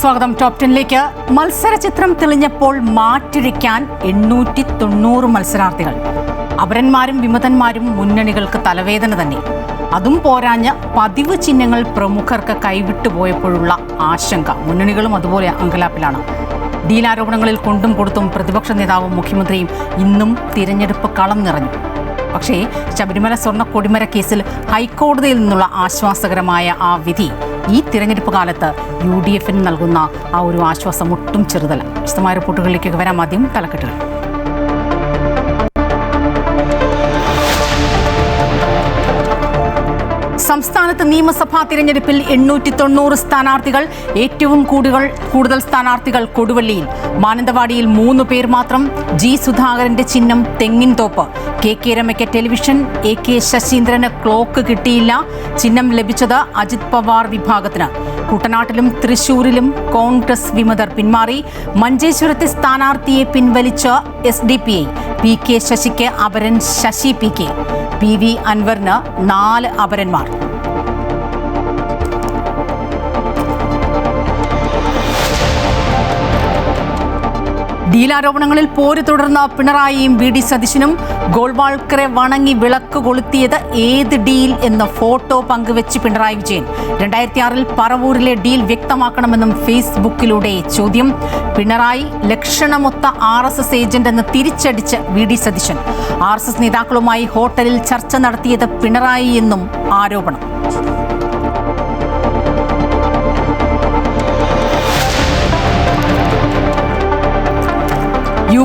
സ്വാഗതം. ടോപ് 10ലേക്ക്. മത്സരചിത്രം തെളിഞ്ഞപ്പോൾ മാറ്റിരിക്കാൻ 890 മത്സരാർത്ഥികൾ. അപരന്മാരും വിമതന്മാരും മുന്നണികൾക്ക് തലവേദന തന്നെ. അതും പോരാഞ്ഞ് പതിവ് ചിഹ്നങ്ങൾ പ്രമുഖർക്ക് കൈവിട്ടുപോയപ്പോഴുള്ള ആശങ്ക. മുന്നണികളും അതുപോലെ അങ്കലാപ്പിലാണ്. ഡീൽ ആരോപണങ്ങളിൽ കൊണ്ടും കൊടുത്തും പ്രതിപക്ഷ നേതാവും മുഖ്യമന്ത്രിയും ഇന്നും തിരഞ്ഞെടുപ്പ് കളം നിറഞ്ഞു. പക്ഷേ ശബരിമല സ്വർണ്ണ കൊടിമര കേസിൽ ഹൈക്കോടതിയിൽ നിന്നുള്ള ആശ്വാസകരമായ ആ വിധി ഈ തിരഞ്ഞെടുപ്പ് കാലത്ത് UDFന് നൽകുന്ന ആ ഒരു ആശ്വാസം ഒട്ടും ചെറുതല്ല. വിശദമായ റിപ്പോർട്ടുകളിലേക്ക് വരാം. ആദ്യം തലക്കെട്ടുകൾ. സംസ്ഥാനത്ത് നിയമസഭാ തിരഞ്ഞെടുപ്പിൽ 890 സ്ഥാനാർത്ഥികൾ. ഏറ്റവും കൂടുതൽ സ്ഥാനാർത്ഥികൾ കൊടുവള്ളിയിൽ. മാനന്തവാടിയിൽ 3 പേർ മാത്രം. G സുധാകരന്റെ ചിഹ്നം തെങ്ങിൻ തോപ്പ്. KK രമയ്ക്ക് ടെലിവിഷൻ. AK ശശീന്ദ്രന് ക്ലോക്ക് കിട്ടിയില്ല. ചിഹ്നം ലഭിച്ചത് അജിത് പവാർ വിഭാഗത്തിന്. കുട്ടനാട്ടിലും തൃശൂരിലും കോൺഗ്രസ് വിമതർ പിന്മാറി. മഞ്ചേശ്വരത്തെ സ്ഥാനാർത്ഥിയെ പിൻവലിച്ച SDPI. PK ശശിക്ക് അപരൻ ശശി PK. PV അൻവറിന് 4 അപരന്മാർ. ഡീലാരോപണങ്ങളിൽ പോര് തുടർന്ന പിണറായിയും VD സതീശനും. ഗോൾവാൾക്കറെ വണങ്ങി വിളക്ക് കൊളുത്തിയത് ഏത് ഡീൽ എന്ന ഫോട്ടോ പങ്കുവെച്ച് പിണറായി വിജയൻ. 2006 പറവൂരിലെ ഡീൽ വ്യക്തമാക്കണമെന്നും ഫേസ്ബുക്കിലൂടെ ചോദ്യം. പിണറായി ലക്ഷണമൊത്ത RSS ഏജന്റ് എന്ന് തിരിച്ചടിച്ച് VD സതീശൻ. RSS നേതാക്കളുമായി ഹോട്ടലിൽ ചർച്ച നടത്തിയത് പിണറായി എന്നും ആരോപണം.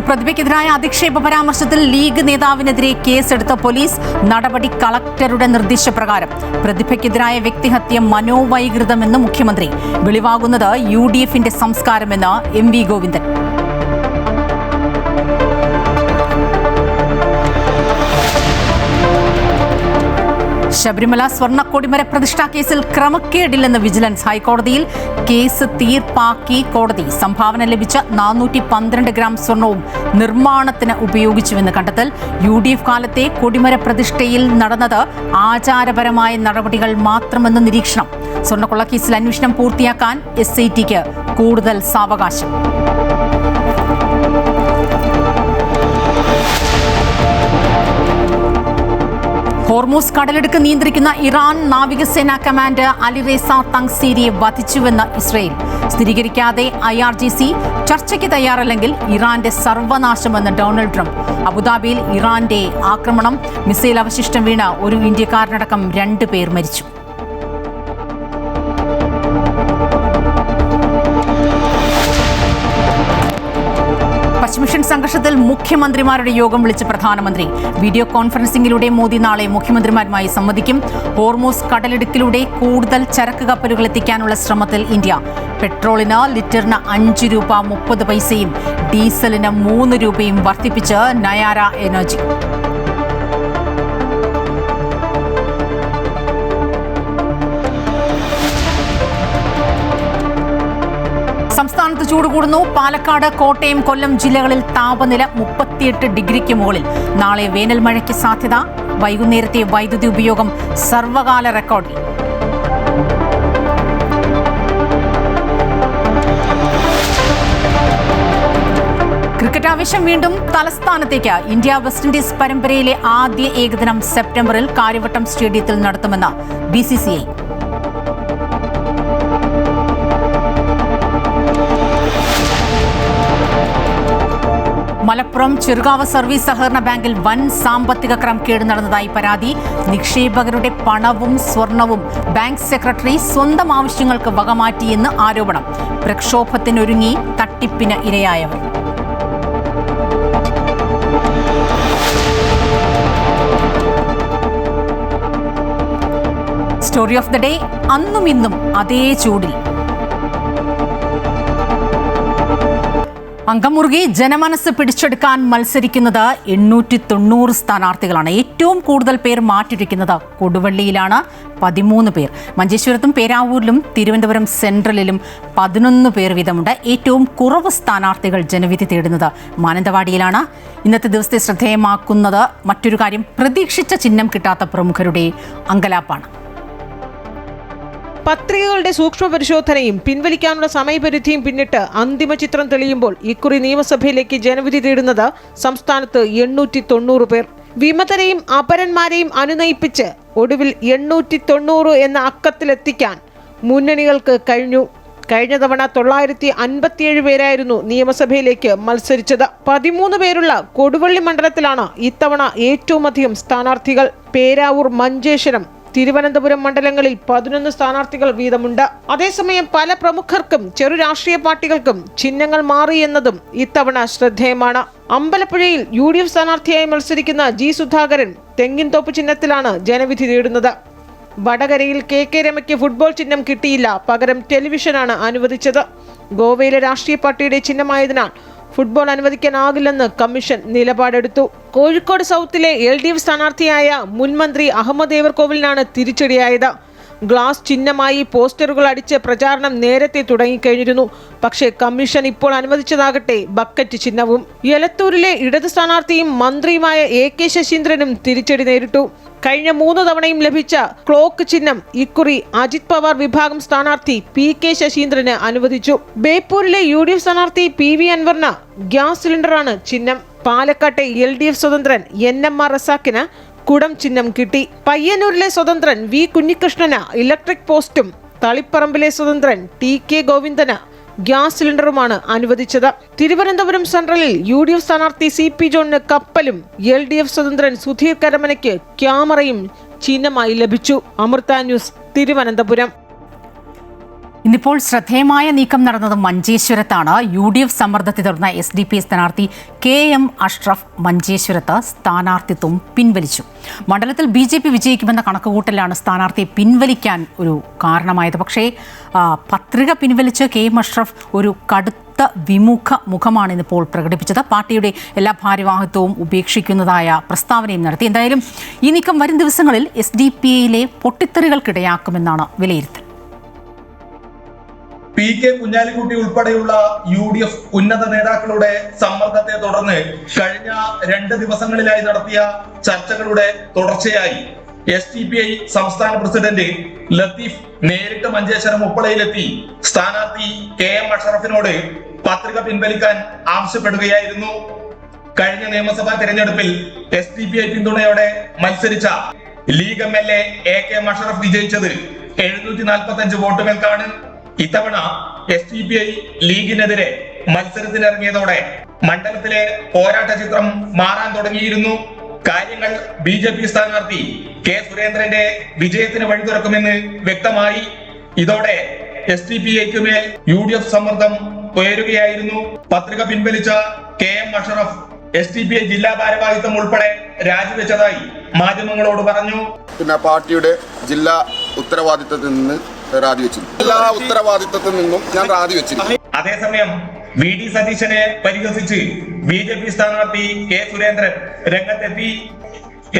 പ്രതിഭയ്ക്കെതിരായ അധിക്ഷേപ പരാമർശത്തിൽ ലീഗ് നേതാവിനെതിരെ കേസെടുത്ത പോലീസ്. നടപടി കളക്ടറുടെ നിർദ്ദേശപ്രകാരം. പ്രതിഭയ്ക്കെതിരായ വ്യക്തിഹത്യ മനോവൈകൃതമെന്ന് മുഖ്യമന്ത്രി. വെളിവാകുന്നത് UDFന്റെ സംസ്കാരമെന്ന് MV ഗോവിന്ദൻ. ശബരിമല സ്വർണ്ണ കൊടിമര പ്രതിഷ്ഠാ കേസിൽ ക്രമക്കേടില്ലെന്ന് വിജിലൻസ്. ഹൈക്കോടതിയിൽ കേസ് തീർപ്പാക്കി കോടതി. സംഭാവന ലഭിച്ച 412 ഗ്രാം സ്വർണവും നിർമ്മാണത്തിന് ഉപയോഗിച്ചുവെന്ന് കണ്ടെത്തൽ. UDF കാലത്തെ കൊടിമര പ്രതിഷ്ഠയിൽ നടന്നത് ആചാരപരമായ നടപടികൾ മാത്രമെന്ന് നിരീക്ഷണം. സ്വർണ്ണക്കൊള്ളക്കേസിൽ അന്വേഷണം പൂർത്തിയാക്കാൻ SITക്ക് കൂടുതൽ സാവകാശം. ഹോർമൂസ് കടലിടുക്ക് നിയന്ത്രിക്കുന്ന ഇറാൻ നാവികസേനാ കമാൻഡർ അലിറേസ തങ്സീരിയെ വധിച്ചുവെന്ന് ഇസ്രയേൽ. സ്ഥിരീകരിക്കാതെ IRGC. ചർച്ചയ്ക്ക് തയ്യാറല്ലെങ്കിൽ ഇറാന്റെ സർവനാശമെന്ന് ഡൊണാൾഡ് ട്രംപ്. അബുദാബിയിൽ ഇറാന്റെ ആക്രമണം. മിസൈൽ അവശിഷ്ടം വീണ് ഒരു ഇന്ത്യക്കാരനടക്കം 2 പേർ മരിച്ചു. പശ്ചിമേഷ്യൻ സംഘർഷത്തിൽ മുഖ്യമന്ത്രിമാരുടെ യോഗം വിളിച്ച് പ്രധാനമന്ത്രി. വീഡിയോ കോൺഫറൻസിംഗിലൂടെ മോദി നാളെ മുഖ്യമന്ത്രിമാരുമായി സംവദിക്കും. ഹോർമൂസ് കടലിടുക്കിലൂടെ കൂടുതൽ ചരക്ക് കപ്പലുകൾ എത്തിക്കാനുള്ള ശ്രമത്തിൽ ഇന്ത്യ. പെട്രോളിന് ലിറ്ററിന് 5 രൂപ 30 പൈസയും ഡീസലിന് 3 രൂപയും വർദ്ധിപ്പിച്ച് നയാര എനർജി. സംസ്ഥാനത്ത് ചൂട് കൂടുന്നു. പാലക്കാട്, കോട്ടയം, കൊല്ലം ജില്ലകളിൽ താപനില 38 ഡിഗ്രിക്ക് മുകളിൽ. നാളെ വേനൽ മഴയ്ക്ക് സാധ്യത. വൈകുന്നേരത്തെ വൈദ്യുതി ഉപയോഗം സർവകാല റെക്കോർഡിൽ. ക്രിക്കറ്റ് ആവേശം വീണ്ടും തലസ്ഥാനത്തേക്ക്. ഇന്ത്യ വെസ്റ്റ് ഇൻഡീസ് പരമ്പരയിലെ ആദ്യ ഏകദിനം സെപ്റ്റംബറിൽ കാര്യവട്ടം സ്റ്റേഡിയത്തിൽ നടത്തുമെന്ന് BCCI. മലപ്പുറം ചെറുകാവ് സർവീസ് സഹകരണ ബാങ്കിൽ വൻ സാമ്പത്തിക ക്രമക്കേട് നടന്നതായി പരാതി. നിക്ഷേപകരുടെ പണവും സ്വർണവും ബാങ്ക് സെക്രട്ടറി സ്വന്തം ആവശ്യങ്ങൾക്ക് വകമാറ്റിയെന്ന് ആരോപണം. പ്രക്ഷോഭത്തിനൊരുങ്ങി തട്ടിപ്പിന് ഇരയായവർ. Story of the day. അന്നും ഇന്നും അതേ ചൂടിൽ. അങ്കമുറുകി ജനമനസ് പിടിച്ചെടുക്കാൻ മത്സരിക്കുന്നത് 890 സ്ഥാനാർത്ഥികളാണ്. ഏറ്റവും കൂടുതൽ പേർ മാറ്റിരിക്കുന്നത് കൊടുവള്ളിയിലാണ്, 13 പേർ. മഞ്ചേശ്വരത്തും പേരാവൂരിലും തിരുവനന്തപുരം സെൻട്രലിലും 11 പേർ വീതമുണ്ട്. ഏറ്റവും കുറവ് സ്ഥാനാർത്ഥികൾ ജനവിധി തേടുന്നത് മാനന്തവാടിയിലാണ്. ഇന്നത്തെ ദിവസത്തെ ശ്രദ്ധേയമാക്കുന്നത് മറ്റൊരു കാര്യം, പ്രതീക്ഷിച്ച ചിഹ്നം കിട്ടാത്ത പ്രമുഖരുടെ അങ്കലാപ്പാണ്. പത്രികകളുടെ സൂക്ഷ്മ പരിശോധനയും പിൻവലിക്കാനുള്ള സമയപരിധിയും പിന്നിട്ട് അന്തിമ ചിത്രം തെളിയുമ്പോൾ ഇക്കുറി നിയമസഭയിലേക്ക് ജനവിധി തേടുന്നത് സംസ്ഥാനത്ത് 890 പേർ. വിമതരെയും അപരന്മാരെയും അനുനയിപ്പിച്ച് ഒടുവിൽ 890 എന്ന അക്കത്തിലെത്തിക്കാൻ മുന്നണികൾക്ക് കഴിഞ്ഞു. കഴിഞ്ഞ തവണ 957 പേരായിരുന്നു നിയമസഭയിലേക്ക് മത്സരിച്ചത്. 13 പേരുള്ള കൊടുവള്ളി മണ്ഡലത്തിലാണ് ഇത്തവണ ഏറ്റവും അധികം സ്ഥാനാർത്ഥികൾ. പേരാവൂർ, മഞ്ചേശ്വരം, തിരുവനന്തപുരം മണ്ഡലങ്ങളിൽ 11 സ്ഥാനാർത്ഥികൾ വീതമുണ്ട്. അതേസമയം പല പ്രമുഖർക്കും ചെറു രാഷ്ട്രീയ പാർട്ടികൾക്കും ചിഹ്നങ്ങൾ മാറി എന്നതും ഇത്തവണ ശ്രദ്ധേയമാണ്. അമ്പലപ്പുഴയിൽ UDF സ്ഥാനാർത്ഥിയായി മത്സരിക്കുന്ന G സുധാകരൻ തെങ്ങിൻതോപ്പ് ചിഹ്നത്തിലാണ് ജനവിധി തേടുന്നത്. വടകരയിൽ KK രമയ്ക്ക് ഫുട്ബോൾ ചിഹ്നം കിട്ടിയില്ല, പകരം ടെലിവിഷനാണ് അനുവദിച്ചത്. ഗോവയിലെ രാഷ്ട്രീയ പാർട്ടിയുടെ ചിഹ്നമായതിനാൽ ഫുട്ബോൾ അനുവദിക്കാനാകില്ലെന്ന് കമ്മീഷൻ നിലപാടെടുത്തു. കോഴിക്കോട് സൗത്തിലെ LDF സ്ഥാനാർത്ഥിയായ മുൻ മന്ത്രി അഹമ്മദ് ദേവർകോവിലിനാണ് തിരിച്ചടിയായത്. ഗ്ലാസ് ചിഹ്നമായി പോസ്റ്ററുകൾ അടിച്ച് പ്രചാരണം നേരത്തെ തുടങ്ങിക്കഴിഞ്ഞിരുന്നു. പക്ഷേ കമ്മീഷൻ ഇപ്പോൾ അനുവദിച്ചതാകട്ടെ ബക്കറ്റ് ചിഹ്നവും. എലത്തൂരിലെ ഇടത് സ്ഥാനാർത്ഥിയും മന്ത്രിയുമായ AK ശശീന്ദ്രനും തിരിച്ചടി നേരിട്ടു. കഴിഞ്ഞ 3 തവണയും ലഭിച്ച ക്ലോക്ക് ചിഹ്നം ഇക്കുറി അജിത് പവാർ വിഭാഗം സ്ഥാനാർത്ഥി PK ശശീന്ദ്രന് അനുവദിച്ചു. ബേപ്പൂരിലെ UDF സ്ഥാനാർത്ഥി PV അൻവറിന് ഗ്യാസ് സിലിണ്ടറാണ് ചിഹ്നം. പാലക്കാട്ടെ LDF സ്വതന്ത്രൻ NMR റസാക്കിന് കുടം ചിഹ്നം കിട്ടി. പയ്യന്നൂരിലെ സ്വതന്ത്രൻ V കുഞ്ഞികൃഷ്ണന് ഇലക്ട്രിക് പോസ്റ്റും തളിപ്പറമ്പിലെ സ്വതന്ത്രൻ TK ഗോവിന്ദന് ഗ്യാസ് സിലിണ്ടറുമാണ് അനുവദിച്ചത്. തിരുവനന്തപുരം സെൻട്രലിൽ UDF സ്ഥാനാർത്ഥി CP ജോണിന് കപ്പലും LDF സ്വതന്ത്രൻ സുധീർ കരമനയ്ക്ക് ക്യാമറയും ചിഹ്നമായി ലഭിച്ചു. അമൃത ന്യൂസ്, തിരുവനന്തപുരം. ഇന്നിപ്പോൾ ശ്രദ്ധേയമായ നീക്കം നടന്നത് മഞ്ചേശ്വരത്താണ്. UDF സമ്മർദ്ദത്തെ തുടർന്ന് SDP സ്ഥാനാർത്ഥി KM അഷ്റഫ് മഞ്ചേശ്വരത്ത് സ്ഥാനാർത്ഥിത്വം പിൻവലിച്ചു. മണ്ഡലത്തിൽ BJP വിജയിക്കുമെന്ന കണക്കുകൂട്ടലാണ് സ്ഥാനാർത്ഥിയെ പിൻവലിക്കാൻ ഒരു കാരണമായത്. പക്ഷേ പത്രിക പിൻവലിച്ച് KM അഷ്റഫ് ഒരു കടുത്ത വിമുഖ മുഖമാണ് ഇന്നിപ്പോൾ പ്രകടിപ്പിച്ചത്. പാർട്ടിയുടെ എല്ലാ ഭാരവാഹിത്വവും ഉപേക്ഷിക്കുന്നതായ പ്രസ്താവനയും നടത്തി. എന്തായാലും ഈ നീക്കം വരും ദിവസങ്ങളിൽ SDPയിലെ പൊട്ടിത്തെറികൾക്കിടയാക്കുമെന്നാണ് വിലയിരുത്തൽ. PK കുഞ്ഞാലിക്കുട്ടി ഉൾപ്പെടെയുള്ള UDF ഉന്നത നേതാക്കളുടെ സമ്മർദ്ദത്തെ തുടർന്ന് കഴിഞ്ഞ 2 ദിവസങ്ങളിലായി നടത്തിയ ചർച്ചകളുടെ തുടർച്ചയായി SDPI സംസ്ഥാന പ്രസിഡന്റ് ലത്തീഫ് നേരിട്ട് മഞ്ചേശ്വരം ഉപ്പളയിലെത്തി സ്ഥാനാർത്ഥി KM അഷ്റഫിനോട് പത്രിക പിൻവലിക്കാൻ ആവശ്യപ്പെടുകയായിരുന്നു. കഴിഞ്ഞ നിയമസഭാ തെരഞ്ഞെടുപ്പിൽ SDPI പിന്തുണയോടെ മത്സരിച്ച ലീഗ് MLA KM അഷ്റഫ് വിജയിച്ചത് 745 വോട്ടുകൾക്കാണ്. ഇത്തവണ SDPI ലീഗിനെതിരെ മത്സരത്തിനിറങ്ങിയതോടെ മണ്ഡലത്തിലെ പോരാട്ട ചിത്രം മാറാൻ തുടങ്ങിയിരുന്നു. കാര്യങ്ങൾ BJP സ്ഥാനാർത്ഥി K സുരേന്ദ്രന്റെ വിജയത്തിന് വഴിതുറക്കുമെന്ന് വ്യക്തമായി. ഇതോടെ SDPIക്ക് മേൽ UDF സമ്മർദ്ദം ഉയരുകയായിരുന്നു. പത്രിക പിൻവലിച്ച KM അഷ്റഫ് SDPI ജില്ലാ ഭാരവാഹിത്വം ഉൾപ്പെടെ രാജിവെച്ചതായി മാധ്യമങ്ങളോട് പറഞ്ഞു. പിന്നെ പാർട്ടിയുടെ ജില്ലാ ഉത്തരവാദിത്തത്തിൽ നിന്ന് രാജിവെച്ചിരുന്നു. എല്ലാ ഉത്തരവാദിത്തത്തിൽ നിന്നും ഞാൻ രാജിവെച്ചിരുന്നു. അതേസമയം VD സതീശനെ പരിഹസിച്ച് BJP സ്ഥാനാർത്ഥി K സുരേന്ദ്രൻ രംഗത്തെത്തി.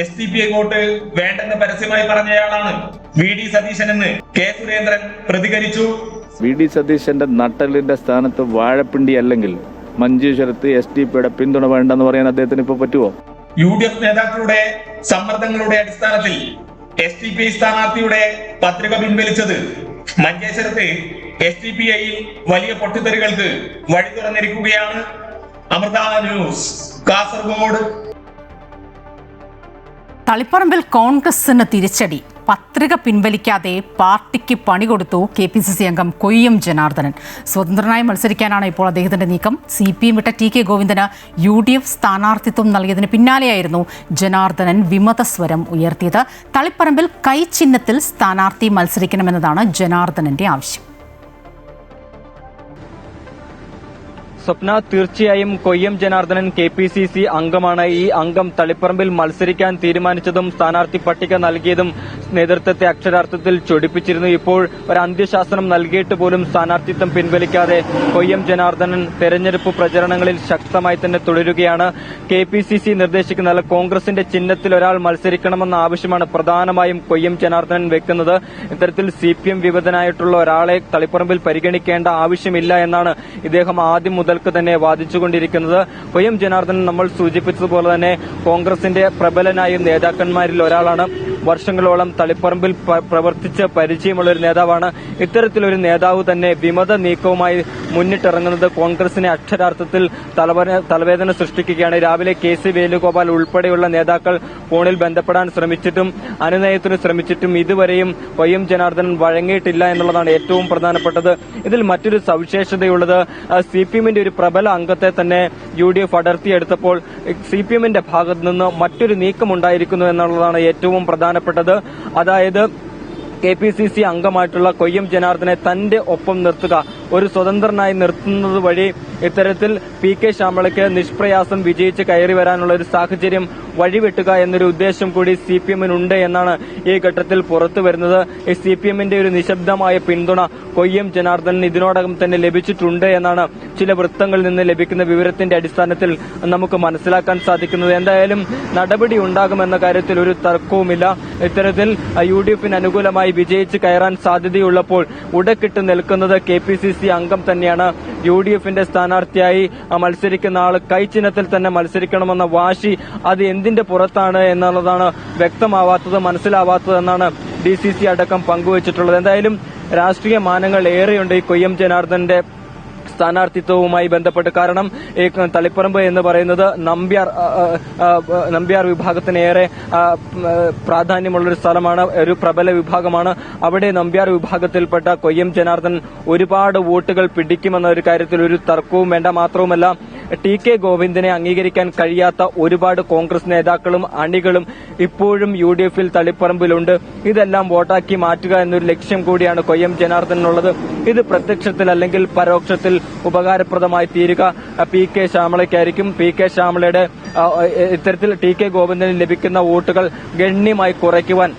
SDPI വോട്ട് വേണ്ടെന്ന് പരസ്യമായി പറഞ്ഞയാളാണ് VD സതീശൻ എന്ന് K സുരേന്ദ്രൻ പ്രതികരിച്ചു. VD സതീശന്റെ നട്ടലിന്റെ സ്ഥാനത്ത് വാഴപ്പിണ്ടി അല്ലെങ്കിൽ മഞ്ചേശ്വരത്ത് SDPയുടെ പിന്തുണ വേണ്ടെന്ന് പറയാൻ അദ്ദേഹത്തിന് ഇപ്പൊ പറ്റുമോ? UDF നേതാക്കളുടെ സമ്മർദ്ദങ്ങളുടെ അടിസ്ഥാനത്തിൽ SDPI സ്ഥാനാർത്ഥിയുടെ പത്രിക പിൻവലിച്ചത് മഞ്ചേശ്വരത്ത് SDPIയിൽ വലിയ പൊട്ടിത്തെറികൾക്ക് വഴി തുറന്നിരിക്കുകയാണ്. അമൃത ന്യൂസ്, കാസർഗോഡ്. തളിപ്പറമ്പിൽ കോൺഗ്രസിന് തിരിച്ചടി. പത്രിക പിൻവലിക്കാതെ പാർട്ടിക്ക് പണി കൊടുത്തു KPCC അംഗം കൊയ്യം ജനാർദ്ദനൻ. സ്വതന്ത്രനായി മത്സരിക്കാനാണ് ഇപ്പോൾ അദ്ദേഹത്തിന്റെ നീക്കം. CPM വിട്ട TK ഗോവിന്ദന് UDF സ്ഥാനാർത്ഥിത്വം നൽകിയതിന് പിന്നാലെയായിരുന്നു ജനാർദ്ദനൻ വിമത സ്വരം ഉയർത്തിയത്. തളിപ്പറമ്പിൽ കൈചിഹ്നത്തിൽ സ്ഥാനാർത്ഥി മത്സരിക്കണമെന്നതാണ് ജനാർദ്ദനന്റെ ആവശ്യം. സ്വപ്ന, തീർച്ചയായും കൊയ്യം ജനാർദ്ദനൻ KPCC അംഗമാണ്. ഈ അംഗം തളിപ്പറമ്പിൽ മത്സരിക്കാൻ തീരുമാനിച്ചതും സ്ഥാനാർത്ഥി പട്ടിക നൽകിയതും നേതൃത്വത്തെ അക്ഷരാർത്ഥത്തിൽ ചൊടിപ്പിച്ചിരുന്നു. ഇപ്പോൾ ഒരു അന്ത്യശാസനം നൽകിയിട്ട് പോലും സ്ഥാനാർത്ഥിത്വം പിൻവലിക്കാതെ കൊയ്യം ജനാർദ്ദനൻ തെരഞ്ഞെടുപ്പ് പ്രചരണങ്ങളിൽ ശക്തമായി തന്നെ തുടരുകയാണ്. KPCC നിർദ്ദേശിക്കുന്ന കോൺഗ്രസിന്റെ ചിഹ്നത്തിൽ ഒരാൾ മത്സരിക്കണമെന്ന ആവശ്യമാണ് പ്രധാനമായും കൊയ്യം ജനാർദ്ദനൻ വെക്കുന്നത്. ഇത്തരത്തിൽ CPM വിമതനായിട്ടുള്ള ഒരാളെ തളിപ്പറമ്പിൽ പരിഗണിക്കേണ്ട ആവശ്യമില്ല എന്നാണ് ഇദ്ദേഹം ആദ്യം മുതൽ തന്നെ വാദിച്ചുകൊണ്ടിരിക്കുന്നത്. കൊയ്യം ജനാർദ്ദനൻ നമ്മൾ സൂചിപ്പിച്ചതുപോലെ തന്നെ കോൺഗ്രസിന്റെ പ്രബലനായ നേതാക്കന്മാരിൽ ഒരാളാണ്. വർഷങ്ങളോളം തളിപ്പറമ്പിൽ പ്രവർത്തിച്ച് പരിചയമുള്ള ഒരു നേതാവാണ്. ഇത്തരത്തിലൊരു നേതാവ് തന്നെ വിമത നീക്കവുമായി മുന്നിട്ടിറങ്ങുന്നത് കോൺഗ്രസിനെ അക്ഷരാർത്ഥത്തിൽ തലവേദന സൃഷ്ടിക്കുകയാണ്. രാവിലെ KC വേണുഗോപാൽ ഉൾപ്പെടെയുള്ള നേതാക്കൾ ഫോണിൽ ബന്ധപ്പെടാൻ ശ്രമിച്ചിട്ടും അനുനയത്തിന് ശ്രമിച്ചിട്ടും ഇതുവരെയും YM ജനാർദ്ദനൻ വഴങ്ങിയിട്ടില്ല എന്നുള്ളതാണ് ഏറ്റവും പ്രധാനപ്പെട്ടത്. ഇതിൽ മറ്റൊരു സവിശേഷതയുള്ളത് CPM-ന്റെ ഒരു പ്രബല അംഗത്തെ തന്നെ UDF അടർത്തിയെടുത്തപ്പോൾ CPM-ന്റെ ഭാഗത്തു നിന്ന് മറ്റൊരു നീക്കമുണ്ടായിരിക്കുന്നു എന്നുള്ളതാണ് ഏറ്റവും പ്രധാനപ്പെട്ടത്. അതായത് KPCC അംഗമായിട്ടുള്ള കൊയ്യം ജനാർദ്ദനെ തന്റെ ഒപ്പം നിർത്തുക, ഒരു സ്വതന്ത്രനായി നിർത്തുന്നത് വഴി ഇത്തരത്തിൽ PK ശ്യാമളയ്ക്ക് നിഷ്പ്രയാസം വിജയിച്ച് കയറി വരാനുള്ള ഒരു സാഹചര്യം വഴിവെട്ടുക എന്നൊരു ഉദ്ദേശം കൂടി CPM-നുണ്ട് എന്നാണ് ഈ ഘട്ടത്തിൽ പുറത്തു വരുന്നത്. CPM-ന്റെ ഒരു നിശബ്ദമായ പിന്തുണ കൊയ്യം ജനാർദ്ദനൻ ഇതിനോടകം തന്നെ ലഭിച്ചിട്ടുണ്ട് എന്നാണ് ചില വൃത്തങ്ങളിൽ നിന്ന് ലഭിക്കുന്ന വിവരത്തിന്റെ അടിസ്ഥാനത്തിൽ നമുക്ക് മനസ്സിലാക്കാൻ സാധിക്കുന്നത്. എന്തായാലും നടപടി ഉണ്ടാകുമെന്ന കാര്യത്തിൽ ഒരു തർക്കവുമില്ല. ഇത്തരത്തിൽ UDF-ന് അനുകൂലമായി വിജയിച്ച് കയറാൻ സാധ്യതയുള്ളപ്പോൾ ഉടക്കിട്ട് നിൽക്കുന്നത് KPCC അംഗം തന്നെയാണ്. UDF-ന്റെ സ്ഥാനാർത്ഥിയായി മത്സരിക്കുന്ന ആൾ കൈച്ചിഹ്നത്തിൽ തന്നെ മത്സരിക്കണമെന്ന വാശി അത് എന്തിന്റെ പുറത്താണ് എന്നുള്ളതാണ് വ്യക്തമാവാത്തത്, മനസ്സിലാവാത്തത് എന്നാണ് DCC അടക്കം പങ്കുവച്ചിട്ടുള്ളത്. എന്തായാലും രാഷ്ട്രീയ മാനങ്ങൾ ഏറെയുണ്ട് ഈ കൊയ്യം ജനാർദ്ദനന്റെ സ്ഥാനാർത്ഥിത്വവുമായി ബന്ധപ്പെട്ട്. കാരണം ഈ തളിപ്പറമ്പ് എന്ന് പറയുന്നത് നമ്പ്യാർ വിഭാഗത്തിനേറെ പ്രാധാന്യമുള്ളൊരു സ്ഥലമാണ്, ഒരു പ്രബല വിഭാഗമാണ്. അവിടെ നമ്പ്യാർ വിഭാഗത്തിൽപ്പെട്ട കൊയ്യം ജനാർദ്ദനൻ ഒരുപാട് വോട്ടുകൾ പിടിക്കുമെന്ന ഒരു കാര്യത്തിൽ ഒരു തർക്കവും വേണ്ട. മാത്രവുമല്ല TK ഗോവിന്ദനെ അംഗീകരിക്കാൻ കഴിയാത്ത ഒരുപാട് കോൺഗ്രസ് നേതാക്കളും അണികളും ഇപ്പോഴും UDF-ൽ തളിപ്പറമ്പിലുണ്ട്. ഇതെല്ലാം വോട്ടാക്കി മാറ്റുക എന്നൊരു ലക്ഷ്യം കൂടിയാണ് കൊയ്യം ജനാർദ്ദനുള്ളത്. ഇത് പ്രത്യക്ഷത്തിൽ അല്ലെങ്കിൽ പരോക്ഷത്തിൽ ഉപകാരപ്രദമായി തീരുക PK ശ്യാമളയ്ക്കായിരിക്കും. PK ശ്യാമളയുടെ ഇത്തരത്തിൽ TK ഗോവിന്ദന് ലഭിക്കുന്ന വോട്ടുകൾ ഗണ്യമായി കുറയ്ക്കുവാൻ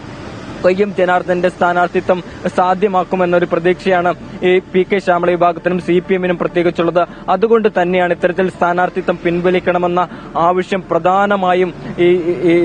കൊയ്യം ജനാർദ്ദന്റെ സ്ഥാനാർത്ഥിത്വം സാധ്യമാക്കുമെന്നൊരു പ്രതീക്ഷയാണ് ഈ PK ശ്യാമള വിഭാഗത്തിനും CPM-നും പ്രത്യേകിച്ചുള്ളത്. അതുകൊണ്ട് തന്നെയാണ് ഇത്തരത്തിൽ സ്ഥാനാർത്ഥിത്വം പിൻവലിക്കണമെന്ന ആവശ്യം പ്രധാനമായും ഈ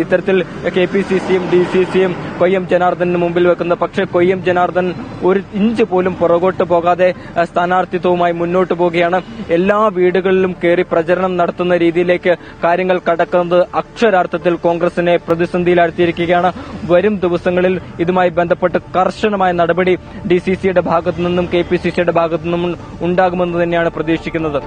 ഇത്തരത്തിൽ KPCC-യും DCC-യും കൊയ്യം ജനാർദ്ദനന് മുമ്പിൽ വെക്കുന്നത്. പക്ഷേ കൊയ്യം ജനാർദ്ദനൻ ഒരു ഇഞ്ച് പോലും പുറകോട്ട് പോകാതെ സ്ഥാനാർത്ഥിത്വവുമായി മുന്നോട്ട് പോവുകയാണ്. എല്ലാ വീടുകളിലും കയറി പ്രചരണം നടത്തുന്ന രീതിയിലേക്ക് കാര്യങ്ങൾ കടക്കുന്നത് അക്ഷരാർത്ഥത്തിൽ കോൺഗ്രസിനെ പ്രതിസന്ധിയിലാഴ്ത്തിയിരിക്കുകയാണ്. വരും ദിവസങ്ങളിൽ ഇതുമായി ബന്ധപ്പെട്ട് കർശനമായ നടപടി DCC-യുടെ ഭാഗത്തു നിന്നും KPCC-യുടെ ഭാഗത്തു നിന്നും ഉണ്ടാകുമെന്ന് തന്നെയാണ് പ്രതീക്ഷിക്കുന്നത്.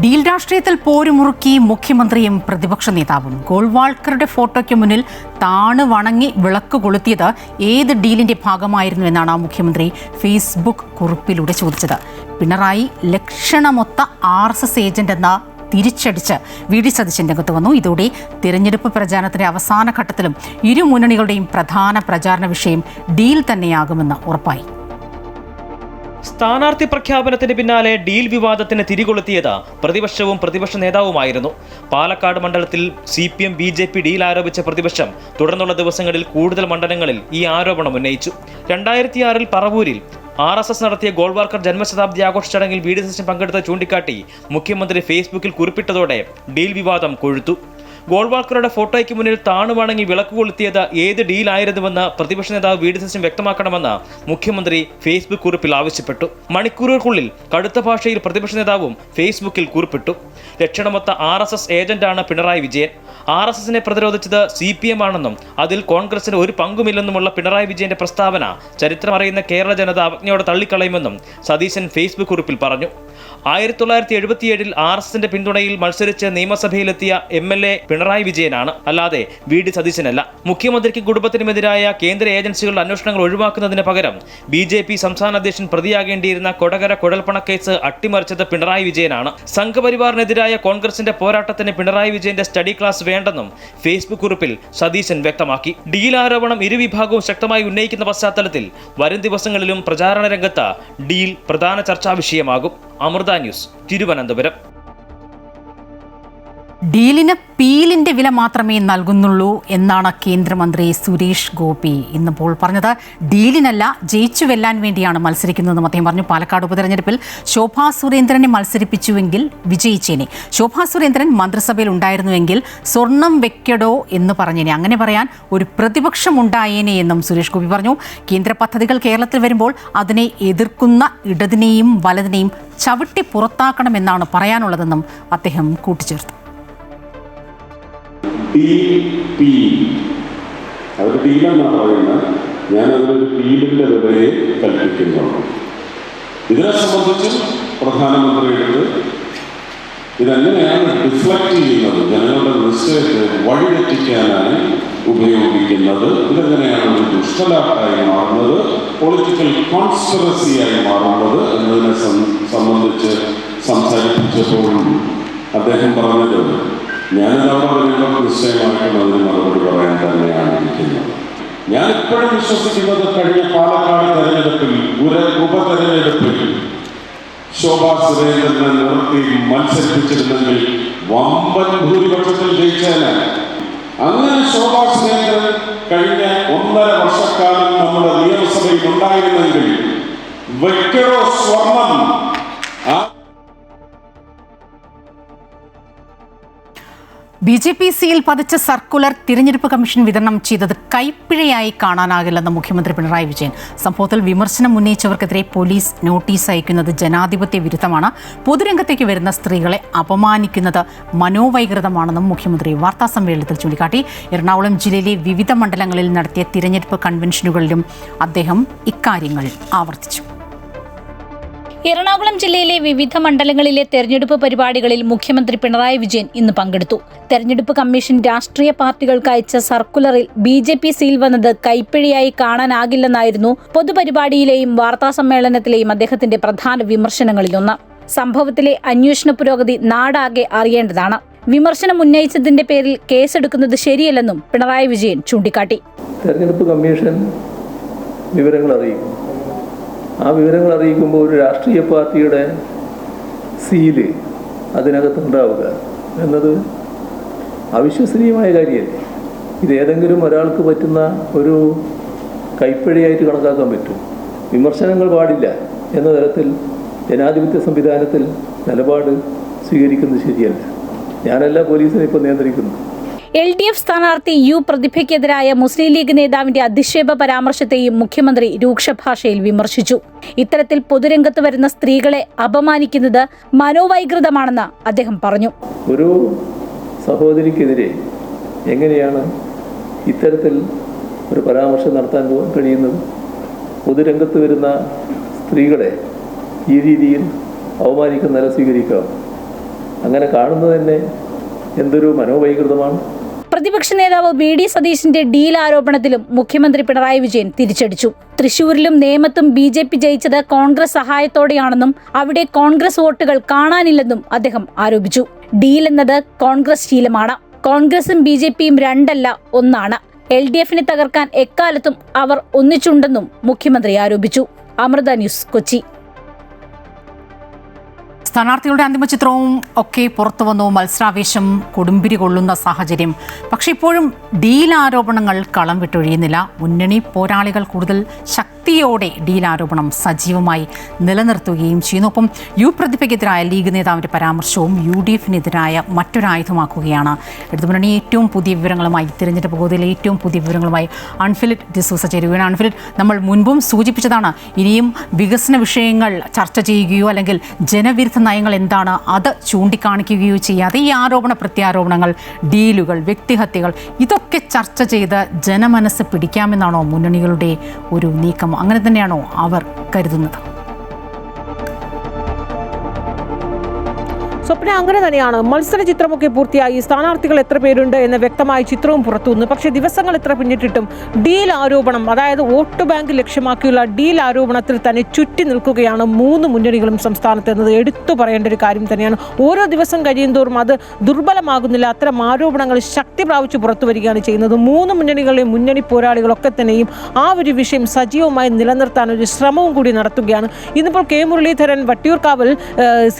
ഡീൽ രാഷ്ട്രീയത്തിൽ പോരുമുറുക്കി മുഖ്യമന്ത്രിയും പ്രതിപക്ഷ നേതാവും. ഗോൾവാൾക്കറുടെ ഫോട്ടോയ്ക്ക് മുന്നിൽ താണ് വണങ്ങി വിളക്ക് കൊളുത്തിയത് ഏത് ഡീലിന്റെ ഭാഗമായിരുന്നു എന്നാണ് മുഖ്യമന്ത്രി ഫേസ്ബുക്ക് കുറിപ്പിലൂടെ ചോദിച്ചത്. പിണറായി ലക്ഷണമൊത്ത RSS ഏജന്റ് എന്ന തിരിച്ചടിച്ച് VD സതീശൻ രംഗത്ത് വന്നു. ഇതോടെ തിരഞ്ഞെടുപ്പ് പ്രചാരണത്തിന്റെ അവസാന ഘട്ടത്തിലും ഇരു മുന്നണികളുടെയും പ്രധാന പ്രചാരണ വിഷയം ഡീൽ തന്നെയാകുമെന്ന് ഉറപ്പായി. സ്ഥാനാർത്ഥി പ്രഖ്യാപനത്തിന് പിന്നാലെ ഡീൽ വിവാദത്തിന് തിരികൊളുത്തിയത് പ്രതിപക്ഷവും പ്രതിപക്ഷ നേതാവുമായിരുന്നു. പാലക്കാട് മണ്ഡലത്തിൽ CPM BJP ഡീൽ ആരോപിച്ച പ്രതിപക്ഷം തുടർന്നുള്ള ദിവസങ്ങളിൽ കൂടുതൽ മണ്ഡലങ്ങളിൽ ഈ ആരോപണം ഉന്നയിച്ചു. 2006 പറവൂരിൽ RSS നടത്തിയ ഗോൾവാൾക്കർ ജന്മശതാബ്ദി ആഘോഷ ചടങ്ങിൽ VD സതീശൻ പങ്കെടുത്ത ചൂണ്ടിക്കാട്ടി മുഖ്യമന്ത്രി ഫേസ്ബുക്കിൽ കുറിപ്പിട്ടതോടെ ഡീൽ വിവാദം കൊഴുത്തു. ഗോൾവാൾക്കറുടെ ഫോട്ടോയ്ക്ക് മുന്നിൽ താണുവണങ്ങി വിളക്ക് കൊളുത്തിയത് ഏത് ഡീലായിരുന്നുവെന്ന് പ്രതിപക്ഷ നേതാവ് VD സതീശൻ വ്യക്തമാക്കണമെന്ന് മുഖ്യമന്ത്രി ഫേസ്ബുക്ക് കുറിപ്പിൽ ആവശ്യപ്പെട്ടു. മണിക്കൂറുകൾക്കുള്ളിൽ കടുത്ത ഭാഷയിൽ പ്രതിപക്ഷ നേതാവും ഫേസ്ബുക്കിൽ കുറിപ്പിട്ടു. ലക്ഷണമൊത്ത RSS ഏജന്റാണ് പിണറായി വിജയൻ. RSS-നെ പ്രതിരോധിച്ചത് CPM ആണെന്നും അതിൽ കോൺഗ്രസിന് ഒരു പങ്കുമില്ലെന്നുമുള്ള പിണറായി വിജയന്റെ പ്രസ്താവന ചരിത്രമറിയുന്ന കേരള ജനത അവജ്ഞയോടെ തള്ളിക്കളയുമെന്നും സതീശൻ ഫേസ്ബുക്ക് കുറിപ്പിൽ പറഞ്ഞു. 1977 RSS-ന്റെ പിന്തുണയിൽ മത്സരിച്ച് നിയമസഭയിലെത്തിയ MLA പിണറായി വിജയനാണ്, അല്ലാതെ VD സതീശനല്ല. മുഖ്യമന്ത്രിക്കും കുടുംബത്തിനുമെതിരായ കേന്ദ്ര ഏജൻസികളുടെ അന്വേഷണങ്ങൾ ഒഴിവാക്കുന്നതിന് പകരം BJP സംസ്ഥാന അധ്യക്ഷൻ പ്രതിയാകേണ്ടിയിരുന്ന കൊടകര കുഴൽപ്പണ കേസ് അട്ടിമറിച്ചത് പിണറായി വിജയനാണ്. സംഘപരിവാറിനെതിരായ കോൺഗ്രസിന്റെ പോരാട്ടത്തിന് പിണറായി വിജയന്റെ സ്റ്റഡി ക്ലാസ് വേണ്ടെന്നും ഫേസ്ബുക്ക് കുറിപ്പിൽ സതീശൻ വ്യക്തമാക്കി. ഡീൽ ആരോപണം ഇരുവിഭാഗവും ശക്തമായി ഉന്നയിക്കുന്ന പശ്ചാത്തലത്തിൽ വരും ദിവസങ്ങളിലും പ്രചാരണ രംഗത്ത് ഡീൽ പ്രധാന ചർച്ചാ വിഷയമാകും. അമൃത ന്യൂസ്, തിരുവനന്തപുരം. ഡീലിന് പീലിന്റെ വില മാത്രമേ നൽകുന്നുള്ളൂ എന്നാണ് കേന്ദ്രമന്ത്രി സുരേഷ് ഗോപി ഇന്നിപ്പോൾ പറഞ്ഞത്. ഡീലിനല്ല, ജയിച്ചു വെല്ലാൻ വേണ്ടിയാണ് മത്സരിക്കുന്നതെന്നും അദ്ദേഹം പറഞ്ഞു. പാലക്കാട് ഉപതെരഞ്ഞെടുപ്പിൽ ശോഭാ സുരേന്ദ്രനെ മത്സരിപ്പിച്ചുവെങ്കിൽ വിജയിച്ചേനെ. ശോഭാ സുരേന്ദ്രൻ മന്ത്രിസഭയിൽ ഉണ്ടായിരുന്നുവെങ്കിൽ സ്വർണം വെക്കടോ എന്ന് പറഞ്ഞേനെ. അങ്ങനെ പറയാൻ ഒരു പ്രതിപക്ഷം ഉണ്ടായേനെ എന്നും സുരേഷ് ഗോപി പറഞ്ഞു. കേന്ദ്ര പദ്ധതികൾ കേരളത്തിൽ വരുമ്പോൾ അതിനെ എതിർക്കുന്ന ഇടതിനെയും വലതിനെയും ചവിട്ടി പുറത്താക്കണമെന്നാണ് പറയാനുള്ളതെന്നും അദ്ദേഹം കൂട്ടിച്ചേർത്തു. അതൊരു ഡീലെന്നാണ് പറയുന്നത്. ഞാനതിലൊരു ഡീലിൻ്റെ വിലയെ കൽപ്പിക്കുന്നുള്ളൂ. ഇതിനെ സംബന്ധിച്ച് പ്രധാനമന്ത്രിയുടെ ഇതെങ്ങനെയാണ് ഡിഫ്ലക്ട് ചെയ്യുന്നത്, ജനങ്ങളുടെ നിശ്ചയത്തെ വഴിതെറ്റിക്കാനായി ഉപയോഗിക്കുന്നത്, ഇതെങ്ങനെയാണ് ഒരു ദുഷ്ടലാട്ടായി മാറുന്നത്, പൊളിറ്റിക്കൽ കോൺസ്പിറസിയായി മാറുന്നത് എന്നതിനെ സംബന്ധിച്ച് സംസാരിപ്പിച്ചപ്പോഴും അദ്ദേഹം പറഞ്ഞത് ഞാനിതവിടെ വരുമ്പോൾ നിശ്ചയമായിട്ടും അതിന് മറുപടി പറയാൻ തന്നെയാണ് ഇരിക്കുന്നത്. ഞാൻ ഇപ്പോഴും വിശ്വസിക്കുന്നത് കഴിഞ്ഞ പാലക്കാട് തെരഞ്ഞെടുപ്പിൽ ഉപതെരഞ്ഞെടുപ്പിൽ ശോഭാ സുരേന്ദ്രനെ നിർത്തി മത്സരിപ്പിച്ചിരുന്നെങ്കിൽ വമ്പൻ ഭൂരിപക്ഷത്തിൽ ജയിച്ചേനാണ്. അങ്ങനെ ശോഭാ സുരേന്ദ്രൻ കഴിഞ്ഞ 1.5 വർഷക്കാലം നമ്മുടെ നിയമസഭയിൽ ഉണ്ടായിരുന്നെങ്കിൽ വെക്കടോ സ്വർണം BJP സിയിൽ പതിച്ച സർക്കുലർ തിരഞ്ഞെടുപ്പ് കമ്മീഷൻ വിതരണം ചെയ്തത് കൈപ്പിഴയായി കാണാനാകില്ലെന്ന് മുഖ്യമന്ത്രി പിണറായി വിജയൻ. സംഭവത്തിൽ വിമർശനം ഉന്നയിച്ചവർക്കെതിരെ പോലീസ് നോട്ടീസ് അയക്കുന്നത് ജനാധിപത്യ വിരുദ്ധമാണ്. പൊതുരംഗത്തേക്ക് വരുന്ന സ്ത്രീകളെ അപമാനിക്കുന്നത് മനോവൈകൃതമാണെന്നും മുഖ്യമന്ത്രി വാർത്താസമ്മേളനത്തിൽ ചൂണ്ടിക്കാട്ടി. എറണാകുളം ജില്ലയിലെ വിവിധ മണ്ഡലങ്ങളിൽ നടത്തിയ തിരഞ്ഞെടുപ്പ് കൺവെൻഷനുകളിലും അദ്ദേഹം ഇക്കാര്യങ്ങൾ ആവർത്തിച്ചു. എറണാകുളം ജില്ലയിലെ വിവിധ മണ്ഡലങ്ങളിലെ തെരഞ്ഞെടുപ്പ് പരിപാടികളിൽ മുഖ്യമന്ത്രി പിണറായി വിജയൻ ഇന്ന് പങ്കെടുത്തു. തെരഞ്ഞെടുപ്പ് കമ്മീഷൻ രാഷ്ട്രീയ പാർട്ടികൾക്ക് അയച്ച സർക്കുലറിൽ BJP സീൽ വന്നത് കൈപ്പിഴയായി കാണാനാകില്ലെന്നായിരുന്നു പൊതുപരിപാടിയിലെയും വാർത്താസമ്മേളനത്തിലെയും അദ്ദേഹത്തിന്റെ പ്രധാന വിമർശനങ്ങളിലൊന്ന്. സംഭവത്തിലെ അന്വേഷണ പുരോഗതി നാടാകെ അറിയേണ്ടതാണ്. വിമർശനം ഉന്നയിച്ചതിന്റെ പേരിൽ കേസെടുക്കുന്നത് ശരിയല്ലെന്നും പിണറായി വിജയൻ ചൂണ്ടിക്കാട്ടി. തെരഞ്ഞെടുപ്പ് കമ്മീഷൻ വിവരങ്ങൾ അറിയിക്കും. ആ വിവരങ്ങൾ അറിയിക്കുമ്പോൾ ഒരു രാഷ്ട്രീയ പാർട്ടിയുടെ സീല് അതിനകത്തുണ്ടാവുക എന്നത് അവിശ്വസനീയമായ കാര്യമല്ലേ. ഇത് ഏതെങ്കിലും ഒരാൾക്ക് പറ്റുന്ന ഒരു കൈപ്പിഴയായിട്ട് കണക്കാക്കാൻ പറ്റും. വിമർശനങ്ങൾ പാടില്ല എന്ന തരത്തിൽ ജനാധിപത്യ സംവിധാനത്തിൽ നിലപാട് സ്വീകരിക്കുന്നത് ശരിയല്ല. ഞാനല്ല പോലീസിനെ ഇപ്പോൾ നിയന്ത്രിക്കുന്നു. LDF സ്ഥാനാർത്ഥി U പ്രതിഭയ്ക്കെതിരായ മുസ്ലിം ലീഗ് നേതാവിന്റെ അധിക്ഷേപ പരാമർശത്തെയും മുഖ്യമന്ത്രി രൂക്ഷഭാഷയിൽ വിമർശിച്ചു. ഇത്തരത്തിൽ പൊതുരംഗത്ത് വരുന്ന സ്ത്രീകളെ അപമാനിക്കുന്നത് മനോവൈകൃതമാണെന്ന് അദ്ദേഹം പറഞ്ഞു. ഒരു സഹോദരിക്കെതിരെ എങ്ങനെയാണ് ഇത്തരത്തിൽ ഒരു പരാമർശം നടത്താൻ കഴിയുന്നത്? പൊതുരംഗത്ത് വരുന്ന സ്ത്രീകളെ ഈ രീതിയിൽ അവമാനിക്കുന്ന നില സ്വീകരിക്കാം. അങ്ങനെ കാണുന്നത് തന്നെ എന്തൊരു മനോവൈകൃതമാണ്. പ്രതിപക്ഷ നേതാവ് VD സതീശിന്റെ ഡീൽ ആരോപണത്തിലും മുഖ്യമന്ത്രി പിണറായി വിജയൻ തിരിച്ചടിച്ചു. തൃശൂരിലും നേമത്തും BJP ജയിച്ചത് കോൺഗ്രസ് സഹായത്തോടെയാണെന്നും അവിടെ കോൺഗ്രസ് വോട്ടുകൾ കാണാനില്ലെന്നും അദ്ദേഹം ആരോപിച്ചു. ഡീൽ എന്നത് കോൺഗ്രസ് ശീലമാണ്. കോൺഗ്രസും BJPയും രണ്ടല്ല, ഒന്നാണ്. LDFനെ തകർക്കാൻ എക്കാലത്തും അവർ ഒന്നിച്ചുണ്ടെന്നും മുഖ്യമന്ത്രി ആരോപിച്ചു. അമൃത ന്യൂസ്, കൊച്ചി. സ്ഥാനാർത്ഥികളുടെ അന്തിമ ചിത്രവും ഒക്കെ പുറത്തു വന്നു. മത്സരാവേശം കൊടുമ്പിരി കൊള്ളുന്ന സാഹചര്യം. പക്ഷേ ഇപ്പോഴും ഡീൽ ആരോപണങ്ങൾ കളം വിട്ടൊഴിയുന്നില്ല. മുന്നണി പോരാളികൾ കൂടുതൽ ശക്തിയോടെ ഡീൽ ആരോപണം സജീവമായി നിലനിർത്തുകയും ചെയ്യുന്നു. ഒപ്പം U പ്രതിഭയ്ക്കെതിരായ ലീഗ് നേതാവിന്റെ പരാമർശവും UDFനെതിരായ മറ്റൊരായുധമാക്കുകയാണ്. ഇടതുമുന്നണി ഏറ്റവും പുതിയ വിവരങ്ങളുമായി, തിരഞ്ഞെടുപ്പ് ഗോതയിലെ ഏറ്റവും പുതിയ വിവരങ്ങളുമായി അൺഫിലിറ്റ് ഡിസൂസ ചേരുകയാണ്. അൺഫിലിറ്റ്, നമ്മൾ മുൻപും സൂചിപ്പിച്ചതാണ്, ഇനിയും വികസന വിഷയങ്ങൾ ചർച്ച ചെയ്യുകയോ അല്ലെങ്കിൽ ജനവിരുദ്ധ നയങ്ങൾ എന്താണ് അത് ചൂണ്ടിക്കാണിക്കുകയോ ചെയ്യാതെ ഈ ആരോപണ പ്രത്യാരോപണങ്ങൾ, ഡീലുകൾ, വ്യക്തിഹത്യകൾ ഇതൊക്കെ ചർച്ച ചെയ്ത് ജനമനസ്സ് പിടിക്കാമെന്നാണോ മുന്നണികളുടെ ഒരു നീക്കം? അങ്ങനെ തന്നെയാണോ അവർ കരുതുന്നത്? സ്വപ്ന, അങ്ങനെ തന്നെയാണ്. മത്സര ചിത്രമൊക്കെ പൂർത്തിയായി, സ്ഥാനാർത്ഥികൾ എത്ര പേരുണ്ട് എന്ന വ്യക്തമായ ചിത്രവും പുറത്തു വന്നു. പക്ഷേ ദിവസങ്ങൾ എത്ര പിന്നിട്ടിട്ടും ഡീൽ ആരോപണം, അതായത് വോട്ട് ബാങ്ക് ലക്ഷ്യമാക്കിയുള്ള ഡീൽ ആരോപണത്തിൽ തന്നെ ചുറ്റി നിൽക്കുകയാണ് 3 മുന്നണികളും സംസ്ഥാനത്ത് എന്നത് എടുത്തു പറയേണ്ട ഒരു കാര്യം തന്നെയാണ്. ഓരോ ദിവസം കഴിയുന്തോറും അത് ദുർബലമാകുന്നില്ല. അത്തരം ആരോപണങ്ങൾ ശക്തി പ്രാപിച്ച് പുറത്തു വരികയാണ് ചെയ്യുന്നത്. 3 മുന്നണികളെയും മുന്നണി പോരാളികളൊക്കെ തന്നെയും ആ ഒരു വിഷയം സജീവമായി നിലനിർത്താൻ ഒരു ശ്രമവും കൂടി നടത്തുകയാണ്. ഇന്നിപ്പോൾ K മുരളീധരൻ വട്ടിയൂർക്കാവിൽ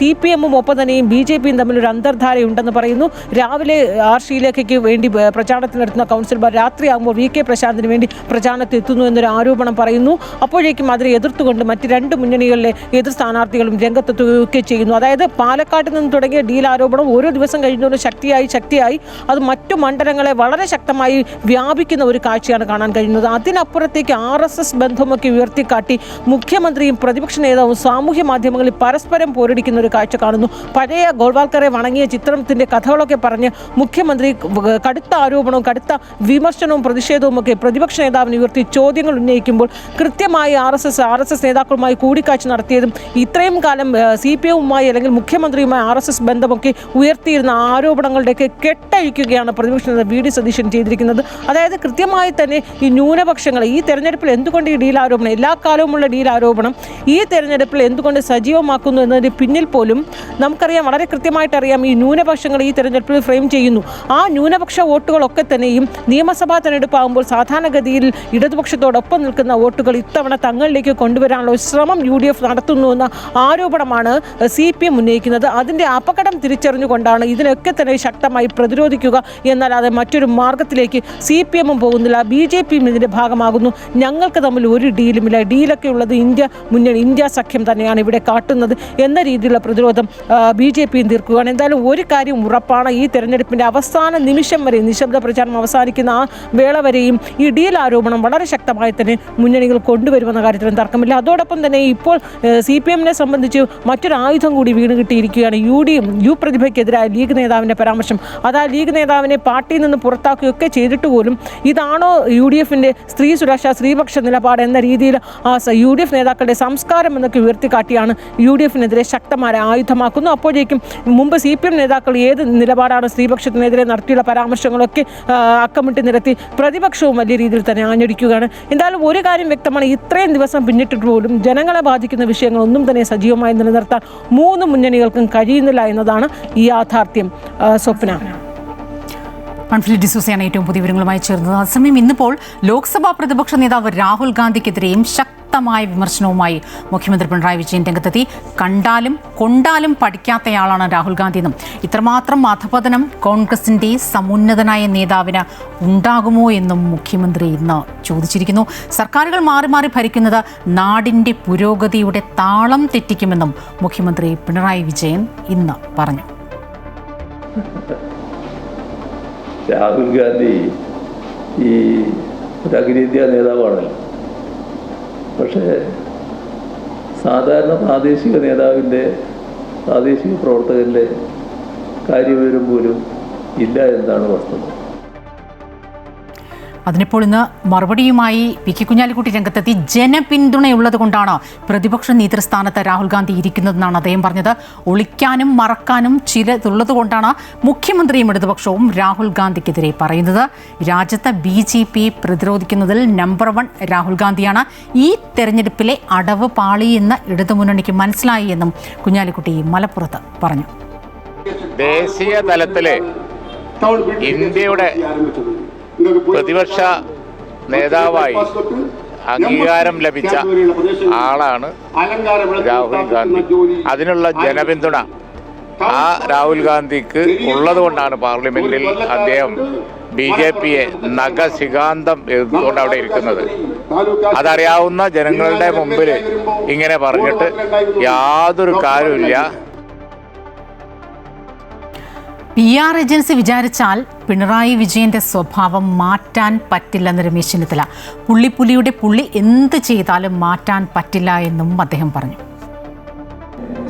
CPMഉം ഒപ്പം തന്നെയും BJPയും തമ്മിലൊരു അന്തർധാരയുണ്ടെന്ന് പറയുന്നു. രാവിലെ R ശ്രീലേഖയ്ക്ക് വേണ്ടി പ്രചാരണത്തിനെടുത്തുന്ന കൗൺസിലർമാർ രാത്രിയാകുമ്പോൾ VK പ്രശാന്തിന് വേണ്ടി പ്രചാരണത്തിൽ എത്തുന്നു എന്നൊരു ആരോപണം പറയുന്നു. അപ്പോഴേക്കും അതിനെ എതിർത്തുകൊണ്ട് മറ്റ് 2 മുന്നണികളിലെ എതിർ സ്ഥാനാർത്ഥികളും രംഗത്തെത്തുകയൊക്കെ ചെയ്യുന്നു. അതായത് പാലക്കാട്ട് നിന്ന് തുടങ്ങിയ ഡീൽ ആരോപണം ഓരോ ദിവസം കഴിയുന്നതോടെ ശക്തിയായി അത് മറ്റു മണ്ഡലങ്ങളെ വളരെ ശക്തമായി വ്യാപിക്കുന്ന ഒരു കാഴ്ചയാണ് കാണാൻ കഴിയുന്നത്. അതിനപ്പുറത്തേക്ക് RSS ബന്ധമൊക്കെ ഉയർത്തിക്കാട്ടി മുഖ്യമന്ത്രിയും പ്രതിപക്ഷ നേതാവും സാമൂഹ്യ മാധ്യമങ്ങളിൽ പരസ്പരം പോരടിക്കുന്ന ഒരു കാഴ്ച കാണുന്നു. പഴയ ഗോൾവാൾക്കറെ വണങ്ങിയ ചിത്രത്തിന്റെ കഥകളൊക്കെ പറഞ്ഞ് മുഖ്യമന്ത്രി കടുത്ത ആരോപണവും കടുത്ത വിമർശനവും പ്രതിഷേധവും ഒക്കെ പ്രതിപക്ഷ നേതാവിന് ഉയർത്തി ചോദ്യങ്ങൾ ഉന്നയിക്കുമ്പോൾ കൃത്യമായി ആർ എസ് എസ് നേതാക്കളുമായി കൂടിക്കാഴ്ച നടത്തിയതും ഇത്രയും കാലം CPM-വുമായി അല്ലെങ്കിൽ മുഖ്യമന്ത്രിയുമായി RSS ബന്ധമൊക്കെ ഉയർത്തിയിരുന്ന ആരോപണങ്ങളുടെയൊക്കെ കെട്ടഴിക്കുകയാണ് പ്രതിപക്ഷ നേതാവ് VD സതീശൻ ചെയ്തിരിക്കുന്നത്. അതായത് കൃത്യമായി തന്നെ ഈ ന്യൂനപക്ഷങ്ങൾ ഈ തെരഞ്ഞെടുപ്പിൽ എന്തുകൊണ്ട് ഈ ഡീൽ ആരോപണം, എല്ലാ കാലവുമുള്ള ഡീൽ ആരോപണം ഈ തെരഞ്ഞെടുപ്പിൽ എന്തുകൊണ്ട് സജീവമാക്കുന്നു എന്നതിന് പിന്നിൽ പോലും നമുക്കറിയാം, വളരെ കൃത്യമായിട്ട് അറിയാം, ഈ ന്യൂനപക്ഷങ്ങൾ ഈ തെരഞ്ഞെടുപ്പിൽ ഫ്രെയിം ചെയ്യുന്നു. ആ ന്യൂനപക്ഷ വോട്ടുകളൊക്കെ തന്നെയും നിയമസഭാ തെരഞ്ഞെടുപ്പാകുമ്പോൾ സാധാരണഗതിയിൽ ഇടതുപക്ഷത്തോടൊപ്പം നിൽക്കുന്ന വോട്ടുകൾ ഇത്തവണ തങ്ങളിലേക്ക് കൊണ്ടുവരാനുള്ള ഒരു ശ്രമം UDF നടത്തുന്നുവെന്ന ആരോപണമാണ് CPM ഉന്നയിക്കുന്നത്. അതിൻ്റെ അപകടം തിരിച്ചറിഞ്ഞുകൊണ്ടാണ് ഇതിനൊക്കെ തന്നെ ശക്തമായി പ്രതിരോധിക്കുക എന്നല്ലാതെ മറ്റൊരു മാർഗത്തിലേക്ക് CPM-ഉം പോകുന്നില്ല. BJP-യും ഇതിൻ്റെ ഭാഗമാകുന്നു. ഞങ്ങൾക്ക് തമ്മിൽ ഒരു ഡീലുമില്ല, ഡീലൊക്കെ ഉള്ളത് ഇന്ത്യ സഖ്യം തന്നെയാണ് ഇവിടെ കാട്ടുന്നത് എന്ന രീതിയിലുള്ള പ്രതിരോധം BJP-യും തീർക്കുകയാണ്. എന്തായാലും ഒരു കാര്യം ഉറപ്പാണ്, ഈ തെരഞ്ഞെടുപ്പിൻ്റെ അവസാന നിമിഷം വരെ നിശബ്ദ പ്രചാരണം അവസാനിക്കുന്ന ആ വേള വരെയും ഈ ഡീൽ ആരോപണം വളരെ ശക്തമായി തന്നെ മുന്നണികൾ കൊണ്ടുവരുമെന്ന കാര്യത്തിലും തർക്കമില്ല. അതോടൊപ്പം തന്നെ ഇപ്പോൾ CPM-നെ സംബന്ധിച്ച് മറ്റൊരു ആയുധം കൂടി വീണ് കിട്ടിയിരിക്കുകയാണ്. യു പ്രതിഭയ്ക്കെതിരായ ലീഗ് നേതാവിൻ്റെ പരാമർശം. അതാ ലീഗ് നേതാവിനെ പാർട്ടിയിൽ നിന്ന് പുറത്താക്കുകയൊക്കെ ചെയ്തിട്ട് പോലും ഇതാണോ UDF-ന്റെ സ്ത്രീ സുരക്ഷ സ്ത്രീപക്ഷ നിലപാട് എന്ന രീതിയിൽ ആ UDF നേതാക്കളുടെ സംസ്കാരം എന്നൊക്കെ ഉയർത്തിക്കാട്ടിയാണ് UDF-നെതിരെ ശക്തമായ ആയുധമാക്കുന്നു. അപ്പോഴേക്കും മുമ്പ് CPM നേതാക്കൾ ഏത് നിലപാടാണ് സ്ത്രീപക്ഷത്തിനെതിരെ നടത്തിയുള്ള പരാമർശങ്ങളൊക്കെ അക്കമിട്ട് നിരത്തി പ്രതിപക്ഷവും വലിയ രീതിയിൽ തന്നെ ആഞ്ഞടിക്കുകയാണ്. എന്തായാലും ഒരു കാര്യം വ്യക്തമാണ്, ഇത്രയും ദിവസം പിന്നിട്ടിട്ട് പോലും ജനങ്ങളെ ബാധിക്കുന്ന വിഷയങ്ങളൊന്നും തന്നെ സജീവമായി നിലനിർത്താൻ മൂന്ന് മുന്നണികൾക്കും കഴിയുന്നില്ല എന്നതാണ് ഈ യാഥാർത്ഥ്യം. സ്വപ്ന. മൺഫിലി ഡിസൂസയാണ് ഏറ്റവും പുതിയ വിവരങ്ങളുമായി ചേർന്നത്. അതേസമയം ഇന്നിപ്പോൾ ലോക്സഭാ പ്രതിപക്ഷ നേതാവ് രാഹുൽ ഗാന്ധിക്കെതിരെയും ശക്തമായ വിമർശനവുമായി മുഖ്യമന്ത്രി പിണറായി വിജയൻ രംഗത്തെത്തി. കണ്ടാലും കൊണ്ടാലും പഠിക്കാത്തയാളാണ് രാഹുൽ ഗാന്ധി എന്നും ഇത്രമാത്രം അധപതനം കോൺഗ്രസിന്റെ സമുന്നതനായ നേതാവിന് ഉണ്ടാകുമോ എന്നും മുഖ്യമന്ത്രി ഇന്ന് ചോദിച്ചിരിക്കുന്നു. സർക്കാരുകൾ മാറി മാറി ഭരിക്കുന്നത് നാടിന്റെ പുരോഗതിയുടെ താളം തെറ്റിക്കുമെന്നും മുഖ്യമന്ത്രി പിണറായി വിജയൻ ഇന്ന് പറഞ്ഞു. രാഹുൽ ഗാന്ധി ഈ ഒരു അഖിലേന്ത്യാ നേതാവാണല്ലോ. പക്ഷേ സാധാരണ പ്രാദേശിക നേതാവിൻ്റെ പ്രാദേശിക പ്രവർത്തകൻ്റെ കാര്യവിവരം പോലും ഇല്ല എന്നതാണ് വസ്തുത. അതിനിപ്പോൾ ഇന്ന് മറുപടിയുമായി പി കെ കുഞ്ഞാലിക്കുട്ടി രംഗത്തെത്തി. ജനപിന്തുണയുള്ളത് കൊണ്ടാണ് പ്രതിപക്ഷ നേതൃസ്ഥാനത്ത് രാഹുൽ ഗാന്ധി ഇരിക്കുന്നതെന്നാണ് അദ്ദേഹം പറഞ്ഞത്. ഒളിക്കാനും മറക്കാനും ചിലതുള്ളത് കൊണ്ടാണ് മുഖ്യമന്ത്രിയും ഇടതുപക്ഷവും രാഹുൽ ഗാന്ധിക്കെതിരെ പറയുന്നത്. രാജ്യത്ത് BJP പ്രതിരോധിക്കുന്നതിൽ നമ്പർ 1 രാഹുൽ ഗാന്ധിയാണ്. ഈ തെരഞ്ഞെടുപ്പിലെ അടവ് പാളി എന്ന് ഇടതുമുന്നണിക്ക് മനസ്സിലായി എന്നും കുഞ്ഞാലിക്കുട്ടി മലപ്പുറത്ത് പറഞ്ഞു. ദേശീയ തലത്തിലെ ഇന്ത്യയുടെ പ്രതിപക്ഷ നേതാവായി അംഗീകാരം ലഭിച്ച ആളാണ് രാഹുൽ ഗാന്ധി. അതിനുള്ള ജനപിന്തുണ ആ രാഹുൽ ഗാന്ധിക്ക് ഉള്ളതുകൊണ്ടാണ് പാർലമെന്റിൽ അദ്ദേഹം BJP-യെ നഖശിഖാന്തം എഴുതുകൊണ്ട് അവിടെ ഇരിക്കുന്നത്. അതറിയാവുന്ന ജനങ്ങളുടെ മുമ്പിൽ ഇങ്ങനെ പറഞ്ഞിട്ട് യാതൊരു കാര്യമില്ല. PR ഏജൻസി വിചാരിച്ചാൽ പിണറായി വിജയന്റെ സ്വഭാവം മാറ്റാൻ പറ്റില്ലെന്ന് രമേശ് ചെന്നിത്തല. പുള്ളിയുടെ പുള്ളി എന്ത് ചെയ്താലും മാറ്റാൻ പറ്റില്ല എന്നും അദ്ദേഹം പറഞ്ഞു.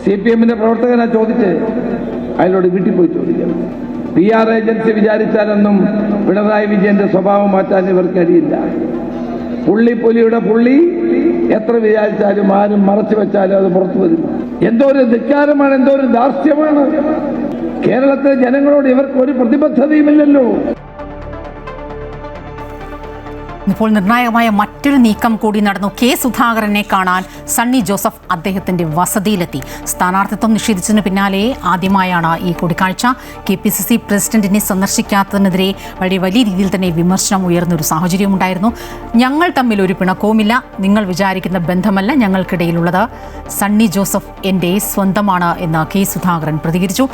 CPM-ന്റെ പ്രവർത്തകനാ ചോദിച്ച് അയാളോട് വീട്ടിൽ പോയി ചോദിക്കാം. PR ഏജൻസി വിചാരിച്ചാലൊന്നും പിണറായി വിജയന്റെ സ്വഭാവം മാറ്റാൻ ഇവർക്ക് കഴിയില്ല. പുള്ളിയുടെ പുള്ളി എത്ര വിചാരിച്ചാലും ആരും മറച്ചു വെച്ചാലും അത് പുറത്തു വരും. എന്തോ ഒരു ധിക്കാരമാണ്, എന്തോ ഒരു ധാർഷ്ട്യമാണ്. കേരളത്തിലെ ജനങ്ങളോട് ഇവർക്ക് ഒരു പ്രതിബദ്ധതയുമില്ലല്ലോ. ഇപ്പോൾ നിർണായകമായ മറ്റൊരു നീക്കം കൂടി നടന്നു. കെ സുധാകരനെ കാണാൻ സണ്ണി ജോസഫ് അദ്ദേഹത്തിന്റെ വസതിയിലെത്തി. സ്ഥാനാർത്ഥിത്വം നിഷേധിച്ചതിന് പിന്നാലെ ആദ്യമായാണ് ഈ കൂടിക്കാഴ്ച. KPCC പ്രസിഡന്റിനെ സന്ദർശിക്കാത്തതിനെതിരെ വലിയ രീതിയിൽ തന്നെ വിമർശനം ഉയർന്നൊരു സാഹചര്യം ഉണ്ടായിരുന്നു. ഞങ്ങൾ തമ്മിൽ ഒരു പിണക്കവുമില്ല, നിങ്ങൾ വിചാരിക്കുന്ന ബന്ധമല്ല ഞങ്ങൾക്കിടയിലുള്ളത്. സണ്ണി ജോസഫ് എൻ്റെ സ്വന്തമാണ് എന്ന് കെ സുധാകരൻ പ്രതികരിച്ചു.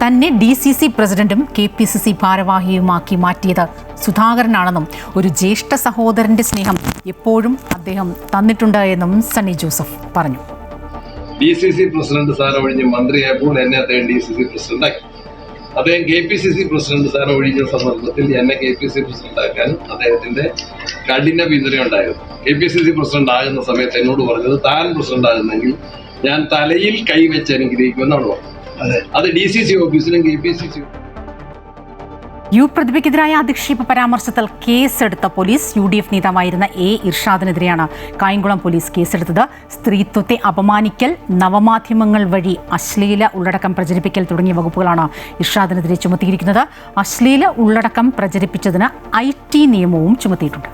തന്നെ DCC പ്രസിഡന്റും KPCC ഭാരവാഹിയുമാക്കി മാറ്റിയത് സുധാകരനാണെന്നും ഒരു ജ്യേഷ്ഠ സഹോദരന്റെ സ്നേഹം എപ്പോഴും അദ്ദേഹം തന്നിട്ടുണ്ട് എന്നും സണ്ണി ജോസഫ് പറഞ്ഞു. DCC പ്രസിഡന്റ് സ്ഥാനം ഒഴിഞ്ഞ് മന്ത്രിയായപ്പോൾ എന്നെ അദ്ദേഹം DCC പ്രസിഡന്റാക്കി. അദ്ദേഹം KPCC പ്രസിഡന്റ് സ്ഥാനം ഒഴിഞ്ഞ സന്ദർഭത്തിൽ എന്നെ KPCC പ്രസിഡന്റാക്കാൻ അദ്ദേഹത്തിന്റെ കഠിന പിന്തുണ ഉണ്ടായിരുന്നു. KPCC പ്രസിഡന്റ് ആകുന്ന സമയത്ത് എന്നോട് പറഞ്ഞത് താൻ പ്രസിഡന്റ് ആകുന്നെങ്കിൽ ഞാൻ തലയിൽ കൈവച്ച് അനുഗ്രഹിക്കുമെന്നാണ് പറഞ്ഞത്. അത് DCC ഓഫീസിലും KPCC. പ്രതിഭയ്ക്കെതിരായ അധിക്ഷേപ പരാമർശത്തിൽ കേസെടുത്ത പോലീസ് UDF നേതാവായിരുന്ന A. ഇർഷാദിനെതിരെയാണ് കായംകുളം പോലീസ് കേസെടുത്തത്. സ്ത്രീത്വത്തെ അപമാനിക്കൽ, നവമാധ്യമങ്ങൾ വഴി അശ്ലീല ഉള്ളടക്കം പ്രചരിപ്പിക്കൽ തുടങ്ങിയ വകുപ്പുകളാണ് ഇർഷാദിനെതിരെ ചുമത്തിയിരിക്കുന്നത്. അശ്ലീല ഉള്ളടക്കം പ്രചരിപ്പിച്ചതിന് IT നിയമവും ചുമത്തിയിട്ടുണ്ട്.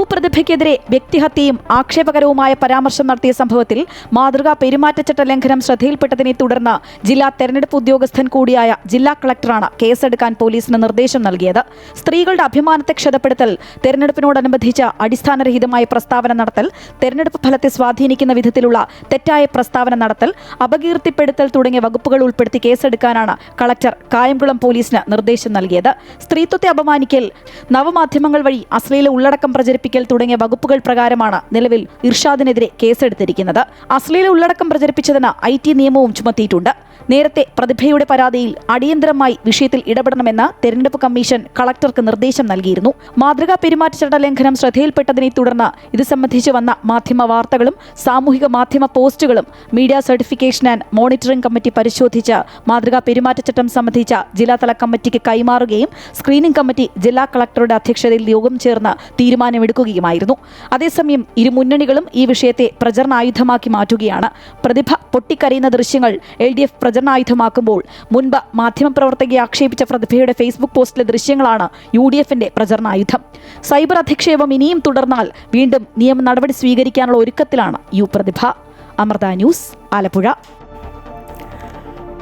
പ്രതിഭയ്ക്കെതിരെ വ്യക്തിഹത്യയും ആക്ഷേപകരവുമായ പരാമർശം നടത്തിയ സംഭവത്തിൽ മാതൃകാ പെരുമാറ്റച്ചട്ട ലംഘനം ശ്രദ്ധയിൽപ്പെട്ടതിനെ തുടർന്ന് ജില്ലാ തെരഞ്ഞെടുപ്പ് ഉദ്യോഗസ്ഥൻ കൂടിയായ ജില്ലാ കളക്ടറാണ് കേസെടുക്കാൻ പോലീസിന് നിർദ്ദേശം നൽകിയത്. സ്ത്രീകളുടെ അഭിമാനത്തെ ക്ഷതപ്പെടുത്തൽ, തെരഞ്ഞെടുപ്പിനോടനുബന്ധിച്ച് അടിസ്ഥാനരഹിതമായ പ്രസ്താവന നടത്തൽ, തെരഞ്ഞെടുപ്പ് ഫലത്തെ സ്വാധീനിക്കുന്ന വിധത്തിലുള്ള തെറ്റായ പ്രസ്താവന നടത്തൽ, അപകീർത്തിപ്പെടുത്തൽ തുടങ്ങിയ വകുപ്പുകൾ ഉൾപ്പെടുത്തി കേസെടുക്കാനാണ് കളക്ടർ കായംകുളം പോലീസിന് നിർദ്ദേശം നൽകിയത്. സ്ത്രീത്വത്തെ അപമാനിക്കൽ, നവമാധ്യമങ്ങൾ വഴി അശ്ലീല ഉള്ളടക്കം പ്രചരിപ്പിക്കൽ തുടങ്ങിയ വകുപ്പുകൾ പ്രകാരമാണ് നിലവിൽ ഇർഷാദിനെതിരെ കേസെടുത്തിരിക്കുന്നത്. അശ്ലീല ഉള്ളടക്കം പ്രചരിപ്പിച്ചതിന് IT നിയമവും ചുമത്തിയിട്ടുണ്ട്. നേരത്തെ പ്രതിഭയുടെ പരാതിയിൽ അടിയന്തരമായി വിഷയത്തിൽ ഇടപെടണമെന്ന് തെരഞ്ഞെടുപ്പ് കമ്മീഷൻ കളക്ടർക്ക് നിർദ്ദേശം നൽകിയിരുന്നു. മാതൃകാ പെരുമാറ്റച്ചട്ട ലംഘനം ശ്രദ്ധയിൽപ്പെട്ടതിനെ തുടർന്ന് ഇത് സംബന്ധിച്ച് വന്ന മാധ്യമ വാർത്തകളും സാമൂഹിക മാധ്യമ പോസ്റ്റുകളും media certification and monitoring committee പരിശോധിച്ച് മാതൃകാ പെരുമാറ്റച്ചട്ടം സംബന്ധിച്ച ജില്ലാതല കമ്മിറ്റിക്ക് കൈമാറുകയും സ്ക്രീനിംഗ് കമ്മിറ്റി ജില്ലാ കളക്ടറുടെ അധ്യക്ഷതയിൽ യോഗം ചേർന്ന് തീരുമാനമെടുക്കുകയുമായിരുന്നു. അതേസമയം ഇരു മുന്നണികളും ഈ വിഷയത്തെ പ്രചരണായുധമാക്കി മാറ്റുകയാണ്. പ്രതിഭ പൊട്ടിക്കരയുന്ന ദൃശ്യങ്ങൾ LDF പ്രചരണായുധമാക്കുമ്പോൾ മുൻപ് മാധ്യമപ്രവർത്തകയെ ആക്ഷേപിച്ച പ്രതിഭയുടെ ഫേസ്ബുക്ക് പോസ്റ്റിലെ ദൃശ്യങ്ങളാണ് UDFന്റെ പ്രചരണായുധം. സൈബർ അധിക്ഷേപം ഇനിയും തുടർന്നാൽ വീണ്ടും നിയമ നടപടി സ്വീകരിക്കാനുള്ള ഒരുക്കത്തിലാണ് പ്രതിഭ. അമൃത ന്യൂസ്, ആലപ്പുഴ.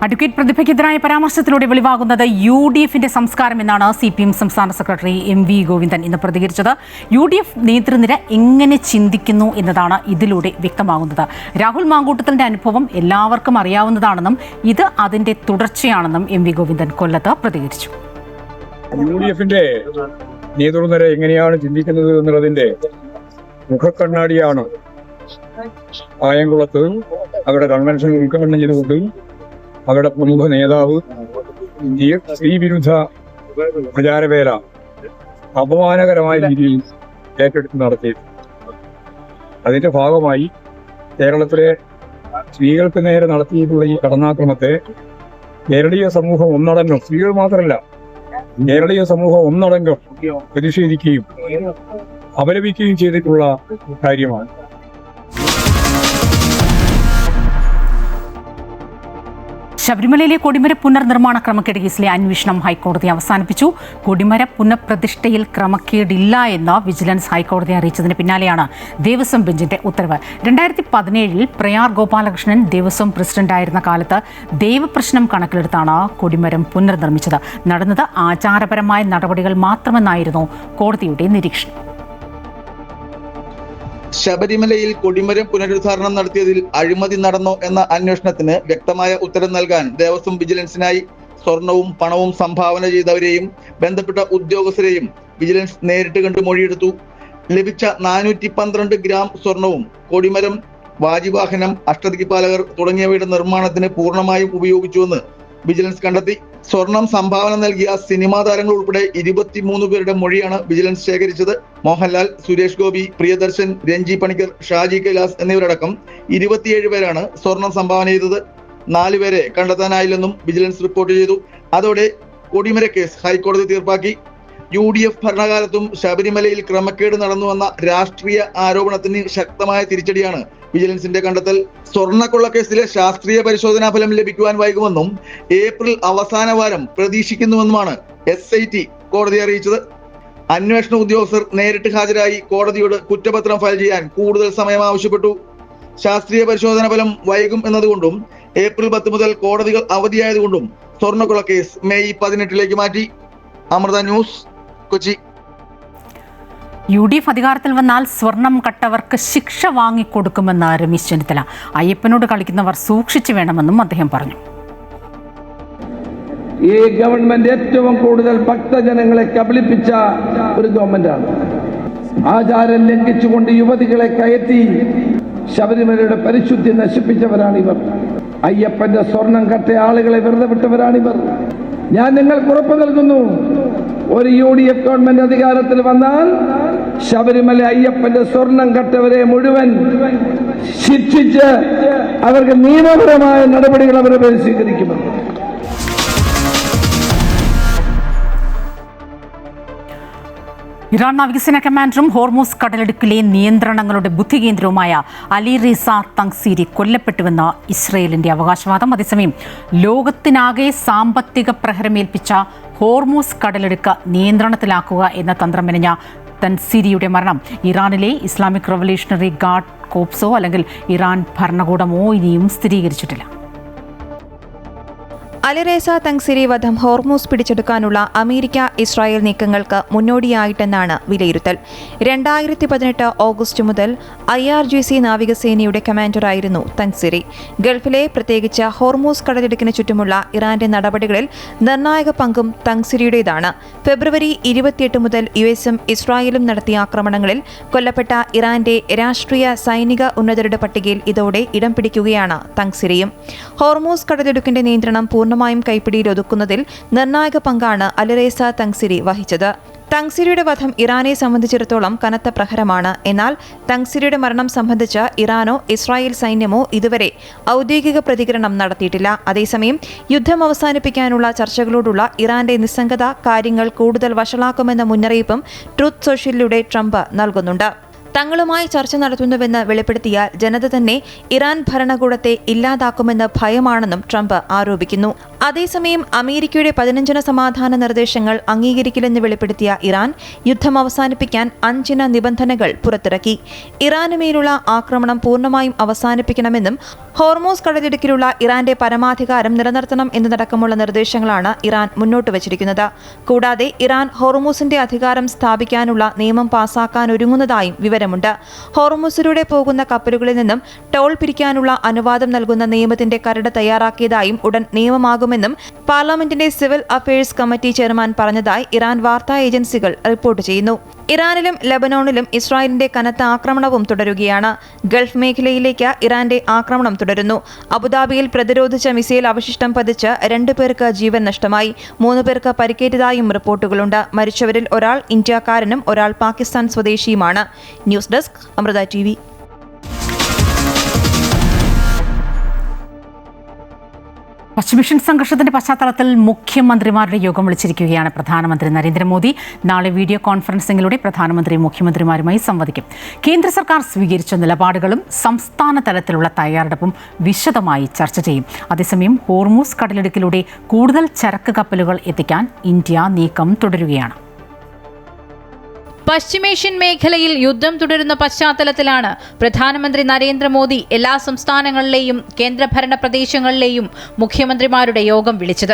അഡ്വക്കേറ്റ് പ്രതിഭയ്ക്കെതിരായ പരാമർശത്തിലൂടെ വെളിവാകുന്നത് UDFന്റെ സംസ്കാരം എന്നാണ് CPM സംസ്ഥാന സെക്രട്ടറി MV ഗോവിന്ദൻ ഇന്ന് പ്രതികരിച്ചത്. UDF നേതൃനിര എങ്ങനെ ചിന്തിക്കുന്നു എന്നതാണ് ഇതിലൂടെ വ്യക്തമാകുന്നത്. രാഹുൽ മാങ്കൂട്ടത്തിന്റെ അനുഭവം എല്ലാവർക്കും അറിയാവുന്നതാണെന്നും ഇത് അതിന്റെ തുടർച്ചയാണെന്നും MV ഗോവിന്ദൻ കൊല്ലത്ത് പ്രതികരിച്ചു. UDFന്റെ നേതൃനിര എങ്ങനെയാണ് ചിന്തിക്കുന്നത് എന്നുള്ളതിന്റെ മുഖക്കണ്ണാടിയാണ് കായംകുളത്ത് അവരുടെ കൺവെൻഷൻ ഉദ്ഘാടനം ചെയ്തുകൊണ്ട് അവരുടെ പ്രമുഖ നേതാവ് സ്ത്രീ വിരുദ്ധ പ്രചാരവേല അപമാനകരമായ രീതിയിൽ ഏറ്റെടുത്ത് നടത്തി. അതിന്റെ ഭാഗമായി കേരളത്തിലെ സ്ത്രീകൾക്ക് നേരെ നടത്തിയിട്ടുള്ള ഈ കടന്നാക്രമത്തെ കേരളീയ സമൂഹം ഒന്നടങ്കം, സ്ത്രീകൾ മാത്രമല്ല കേരളീയ സമൂഹം ഒന്നടങ്കം പ്രതിഷേധിക്കുകയും അപലപിക്കുകയും ചെയ്തിട്ടുള്ള കാര്യമാണ്. ശബരിമലയിലെ കൊടിമര പുനർനിർമ്മാണ ക്രമക്കേട് കേസിലെ അന്വേഷണം ഹൈക്കോടതി അവസാനിപ്പിച്ചു. കൊടിമര പുനഃപ്രതിഷ്ഠയിൽ ക്രമക്കേടില്ല എന്ന് വിജിലൻസ് ഹൈക്കോടതിയെ അറിയിച്ചതിന് പിന്നാലെയാണ് ദേവസ്വം ബെഞ്ചിന്റെ ഉത്തരവ്. 2017 പ്രയാർ ഗോപാലകൃഷ്ണൻ ദേവസ്വം പ്രസിഡന്റായിരുന്ന കാലത്ത് ദേവപ്രശ്നം കണക്കിലെടുത്താണ് കൊടിമരം പുനർനിർമ്മിച്ചത്. നടന്നത് ആചാരപരമായ നടപടികൾ മാത്രമെന്നായിരുന്നു കോടതിയുടെ നിരീക്ഷണം. ശബരിമലയിൽ കൊടിമരം പുനരുദ്ധാരണം നടത്തിയതിൽ അഴിമതി നടന്നോ എന്ന അന്വേഷണത്തിന് വ്യക്തമായ ഉത്തരം നൽകാൻ ദേവസ്വം വിജിലൻസിനായി സ്വർണവും പണവും സംഭാവന ചെയ്തവരെയും ബന്ധപ്പെട്ട ഉദ്യോഗസ്ഥരെയും വിജിലൻസ് നേരിട്ട് കണ്ട് മൊഴിയെടുത്തു. ലഭിച്ച 412 ഗ്രാം സ്വർണവും കൊടിമരം, വാജിവാഹനം, അഷ്ടദിക്പാലകർ തുടങ്ങിയവയുടെ നിർമ്മാണത്തിന് പൂർണ്ണമായും ഉപയോഗിച്ചുവെന്ന് വിജിലൻസ് കണ്ടെത്തി. സ്വർണം സംഭാവന നൽകിയ സിനിമാ താരങ്ങൾ ഉൾപ്പെടെ 23 പേരുടെ മൊഴിയാണ് വിജിലൻസ് ശേഖരിച്ചത്. മോഹൻലാൽ, സുരേഷ് ഗോപി, പ്രിയദർശൻ, രഞ്ജി പണിക്കർ, ഷാജി കൈലാസ് എന്നിവരടക്കം 27 പേരാണ് സ്വർണം സംഭാവന ചെയ്തത്. 4 പേരെ കണ്ടെത്താനായില്ലെന്നും വിജിലൻസ് റിപ്പോർട്ട് ചെയ്തു. അതോടെ കൊടിമര കേസ് ഹൈക്കോടതി തീർപ്പാക്കി. UDF ഭരണകാലത്തും ശബരിമലയിൽ ക്രമക്കേട് നടന്നുവെന്ന രാഷ്ട്രീയ ആരോപണത്തിന് ശക്തമായ തിരിച്ചടിയാണ് വിജിലൻസിന്റെ കണ്ടെത്തൽ. സ്വർണ്ണക്കൊള്ളക്കേസിലെ ശാസ്ത്രീയ പരിശോധനാ ഫലം ലഭിക്കുവാൻ വൈകുമെന്നും ഏപ്രിൽ അവസാന വാരം പ്രതീക്ഷിക്കുന്നുവെന്നുമാണ് SIT കോടതിയെ അറിയിച്ചത്. അന്വേഷണ ഉദ്യോഗസ്ഥർ നേരിട്ട് ഹാജരായി കോടതിയോട് കുറ്റപത്രം ഫയൽ ചെയ്യാൻ കൂടുതൽ സമയം ആവശ്യപ്പെട്ടു. ശാസ്ത്രീയ പരിശോധനാ ഫലം വൈകും എന്നതുകൊണ്ടും ഏപ്രിൽ 10 മുതൽ കോടതികൾ അവധിയായതുകൊണ്ടും സ്വർണ്ണക്കൊള്ളക്കേസ് മെയ് 18 മാറ്റി. അമൃത ന്യൂസ്, കൊച്ചി. UDF അധികാരത്തിൽ വന്നാൽ സ്വർണം കട്ടവർക്ക് ശിക്ഷ വാങ്ങിക്കൊടുക്കുമെന്ന് രമേശ് ചെന്നിത്തല. അയ്യപ്പനോട് കളിക്കുന്നവർ സൂക്ഷിച്ചു വേണമെന്നും അദ്ദേഹം പറഞ്ഞു. ഈ ഗവൺമെന്റ് ഏറ്റവും കൂടുതൽ ഭക്തജനങ്ങളെ കബളിപ്പിച്ച ഒരു ഗവൺമെന്റാണ്. ആചാരം ലംഘിച്ചുകൊണ്ട് യുവതികളെ കയറ്റി ശബരിമലയുടെ പരിശുദ്ധി നശിപ്പിച്ചവരാണിവർ. അയ്യപ്പന്റെ സ്വർണം കട്ട ആളുകളെ വെറുതെ വിട്ടവരാണിവർ. ഞാൻ നിങ്ങൾക്ക് ഉറപ്പ് നൽകുന്നു, ഒരു UDF ഗവൺമെന്റ് അധികാരത്തിൽ വന്നാൽ ശബരിമല അയ്യപ്പന്റെ സ്വർണം കട്ടവരെ മുഴുവൻ ശിക്ഷിച്ച് അവർക്ക് നിയമപരമായ നടപടികൾ അവരെ പേരിൽ സ്വീകരിക്കുമെന്ന്. ഇറാൻ നാവികസേന കമാൻഡറും ഹോർമൂസ് കടലിടുക്കിലെ നിയന്ത്രണങ്ങളുടെ ബുദ്ധികേന്ദ്രവുമായ അലി റീസ തങ്സീരി കൊല്ലപ്പെട്ടുവെന്ന് ഇസ്രയേലിന്റെ അവകാശവാദം. അതേസമയം ലോകത്തിനാകെ സാമ്പത്തിക പ്രഹരമേൽപ്പിച്ച ഹോർമൂസ് കടലിടുക്ക് നിയന്ത്രണത്തിലാക്കുക എന്ന തന്ത്രം മെനഞ്ഞ തൻസീരിയുടെ മരണം ഇറാനിലെ ഇസ്ലാമിക് റവല്യൂഷണറി ഗാർഡ് കോപ്സോ അല്ലെങ്കിൽ ഇറാൻ ഭരണകൂടമോ ഇനിയും സ്ഥിരീകരിച്ചിട്ടില്ല. അലിറേസ തങ്സിരി വധം ഹോർമൂസ് പിടിച്ചെടുക്കാനുള്ള അമേരിക്ക ഇസ്രായേൽ നീക്കങ്ങൾക്ക് മുന്നോടിയായിട്ടെന്നാണ് വിലയിരുത്തൽ. 2018 ഓഗസ്റ്റ് മുതൽ IRGC നാവികസേനയുടെ കമാൻഡറായിരുന്നു തങ്സിരി. ഗൾഫിലെ പ്രത്യേകിച്ച് ഹോർമൂസ് കടലിടുക്കിന് ചുറ്റുമുള്ള ഇറാന്റെ നടപടികളിൽ നിർണായക പങ്കും തങ്സിരിയുടേതാണ്. ഫെബ്രുവരി 28 മുതൽ US-ഉം ഇസ്രായേലും നടത്തിയ ആക്രമണങ്ങളിൽ കൊല്ലപ്പെട്ട ഇറാന്റെ രാഷ്ട്രീയ സൈനിക ഉന്നതരുടെ പട്ടികയിൽ ഇതോടെ ഇടം പിടിക്കുകയാണ് തങ്സിരിയും. ഹോർമൂസ് കടലിടുക്കിന്റെ നിയന്ത്രണം പൂർണ്ണമായും കൈപ്പിടിയിൽ ഒതുക്കുന്നതിൽ നിർണായക പങ്കാണ് അലിറേസ തങ്സിരി വഹിച്ചത്. തങ്സിരിയുടെ വധം ഇറാനെ സംബന്ധിച്ചിടത്തോളം കനത്ത പ്രഹരമാണ്. എന്നാൽ തങ്സിരിയുടെ മരണം സംബന്ധിച്ച് ഇറാനോ ഇസ്രായേൽ സൈന്യമോ ഇതുവരെ ഔദ്യോഗിക പ്രതികരണം നടത്തിയിട്ടില്ല. അതേസമയം യുദ്ധം അവസാനിപ്പിക്കാനുള്ള ചർച്ചകളോടുള്ള ഇറാന്റെ നിസ്സംഗത കാര്യങ്ങൾ കൂടുതൽ വഷളാക്കുമെന്ന മുന്നറിയിപ്പും ട്രൂത്ത് സോഷ്യലിലൂടെ ട്രംപ് നൽകുന്നുണ്ട്. തങ്ങളുമായി ചർച്ച നടത്തുന്നുവെന്ന് വെളിപ്പെടുത്തിയാൽ ജനത തന്നെ ഇറാൻ ഭരണകൂടത്തെ ഇല്ലാതാക്കുമെന്ന് ഭയമാണെന്നും ട്രംപ് ആരോപിക്കുന്നു. അതേസമയം അമേരിക്കയുടെ 15 സമാധാന നിർദ്ദേശങ്ങൾ അംഗീകരിക്കില്ലെന്ന് വെളിപ്പെടുത്തിയ ഇറാൻ യുദ്ധം അവസാനിപ്പിക്കാൻ 5 നിബന്ധനകൾ പുറത്തിറക്കി. ഇറാനുമേലുള്ള ആക്രമണം പൂർണ്ണമായും അവസാനിപ്പിക്കണമെന്നും ഹോർമൂസ് കടലിടുക്കിലുള്ള ഇറാന്റെ പരമാധികാരം നിലനിർത്തണം എന്നതടക്കമുള്ള നിർദ്ദേശങ്ങളാണ് ഇറാൻ മുന്നോട്ട് വച്ചിരിക്കുന്നത്. കൂടാതെ ഇറാൻ ഹോർമൂസിന്റെ അധികാരം സ്ഥാപിക്കാനുള്ള നിയമം പാസാക്കാനൊരുങ്ങുന്നതായും വിവരമുണ്ട്. ഹോർമൂസിലൂടെ പോകുന്ന കപ്പലുകളിൽ നിന്നും ടോൾ പിരിക്കാനുള്ള അനുവാദം നൽകുന്ന നിയമത്തിന്റെ കരട് തയ്യാറാക്കിയതായും ഉടൻ നിയമമാകുമെന്നും പാർലമെന്റിന്റെ സിവിൽ അഫയേഴ്സ് കമ്മിറ്റി ചെയർമാൻ പറഞ്ഞതായി ഇറാൻ വാർത്താ ഏജൻസികൾ റിപ്പോർട്ട് ചെയ്യുന്നു. ഇറാനിലും ലബനോണിലും ഇസ്രായേലിന്റെ കനത്ത ആക്രമണവും തുടരുകയാണ്. ഗൾഫ് മേഖലയിലേക്ക് ഇറാന്റെ ആക്രമണം തുടരുന്നു. അബുദാബിയിൽ പ്രതിരോധിച്ച മിസൈൽ അവശിഷ്ടം പതിച്ച് 2 പേർക്ക് ജീവൻ നഷ്ടമായി. 3 പേർക്ക് പരിക്കേറ്റതായും റിപ്പോർട്ടുകളുണ്ട്. മരിച്ചവരിൽ ഒരാൾ ഇന്ത്യക്കാരനും ഒരാൾ പാകിസ്ഥാൻ സ്വദേശിയുമാണ്. News desk Amrita TV. പശ്ചിമേഷ്യൻ സംഘർഷത്തിന്റെ പശ്ചാത്തലത്തിൽ മുഖ്യമന്ത്രിമാരുടെ യോഗം വിളിച്ചിരിക്കുകയാണ് പ്രധാനമന്ത്രി നരേന്ദ്രമോദി. നാളെ വീഡിയോ കോൺഫറൻസിംഗിലൂടെ പ്രധാനമന്ത്രി മുഖ്യമന്ത്രിമാരുമായി സംവദിക്കും. കേന്ദ്ര സർക്കാർ സ്വീകരിച്ച നിലപാടുകളും സംസ്ഥാന തലത്തിലുള്ള തയ്യാറെടുപ്പും വിശദമായി ചർച്ച ചെയ്യും. അതേസമയം ഹോർമൂസ് കടലിടുക്കിലൂടെ കൂടുതൽ ചരക്ക് കപ്പലുകൾ എത്തിക്കാൻ ഇന്ത്യ നീക്കം തുടരുകയാണ്. പശ്ചിമേഷ്യൻ മേഖലയിൽ യുദ്ധം തുടരുന്ന പശ്ചാത്തലത്തിലാണ് പ്രധാനമന്ത്രി നരേന്ദ്രമോദി എല്ലാ സംസ്ഥാനങ്ങളിലെയും കേന്ദ്രഭരണ പ്രദേശങ്ങളിലെയും മുഖ്യമന്ത്രിമാരുടെ യോഗം വിളിച്ചത്.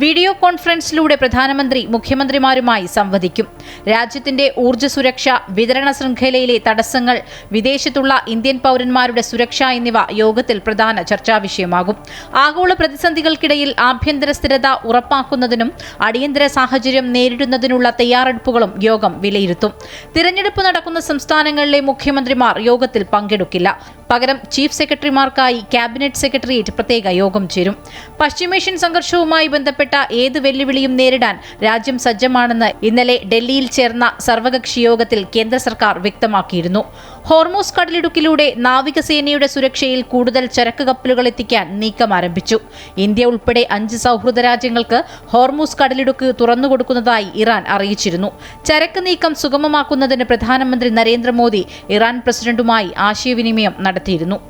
വീഡിയോ കോൺഫറൻസിലൂടെ പ്രധാനമന്ത്രി മുഖ്യമന്ത്രിമാരുമായി സംവദിക്കും. രാജ്യത്തിന്റെ ഊർജ്ജ സുരക്ഷ, വിതരണ ശൃംഖലയിലെ തടസ്സങ്ങൾ, വിദേശത്തുള്ള ഇന്ത്യൻ പൗരന്മാരുടെ സുരക്ഷ എന്നിവ യോഗത്തിൽ പ്രധാന ചർച്ചാ വിഷയമാകും. ആഗോള പ്രതിസന്ധികൾക്കിടയിൽ ആഭ്യന്തര സ്ഥിരത ഉറപ്പാക്കുന്നതിനും അടിയന്തര സാഹചര്യം നേരിടുന്നതിനുള്ള തയ്യാറെടുപ്പുകളും യോഗം വിലയിരുത്തും. തിരഞ്ഞെടുപ്പ് നടക്കുന്ന സംസ്ഥാനങ്ങളിലെ മുഖ്യമന്ത്രിമാർ യോഗത്തിൽ പങ്കെടുക്കില്ല. പകരം ചീഫ് സെക്രട്ടറിമാർക്കായി ക്യാബിനറ്റ് സെക്രട്ടേറിയറ്റ് പ്രത്യേക യോഗം ചേരും. പശ്ചിമേഷ്യൻ സംഘർഷവുമായി ബന്ധപ്പെട്ട ഏത് വെല്ലുവിളിയും നേരിടാൻ രാജ്യം സജ്ജമാണെന്ന് ഇന്നലെ ഡൽഹിയിൽ ചേർന്ന സർവകക്ഷി യോഗത്തിൽ കേന്ദ്ര സർക്കാർ വ്യക്തമാക്കിയിരുന്നു. ഹോർമൂസ് കടലിടുക്കിലൂടെ നാവികസേനയുടെ സുരക്ഷയിൽ കൂടുതൽ ചരക്ക് കപ്പലുകൾ എത്തിക്കാൻ നീക്കം ആരംഭിച്ചു. ഇന്ത്യ ഉൾപ്പെടെ 5 സൗഹൃദ രാജ്യങ്ങൾക്ക് ഹോർമൂസ് കടലിടുക്ക് തുറന്നുകൊടുക്കുന്നതായി ഇറാൻ അറിയിച്ചിരുന്നു. ചരക്ക് നീക്കം സുഗമമാക്കുന്നതിന് പ്രധാനമന്ത്രി നരേന്ദ്രമോദി ഇറാൻ പ്രസിഡന്റുമായി ആശയവിനിമയം നടത്തിയിരുന്നു.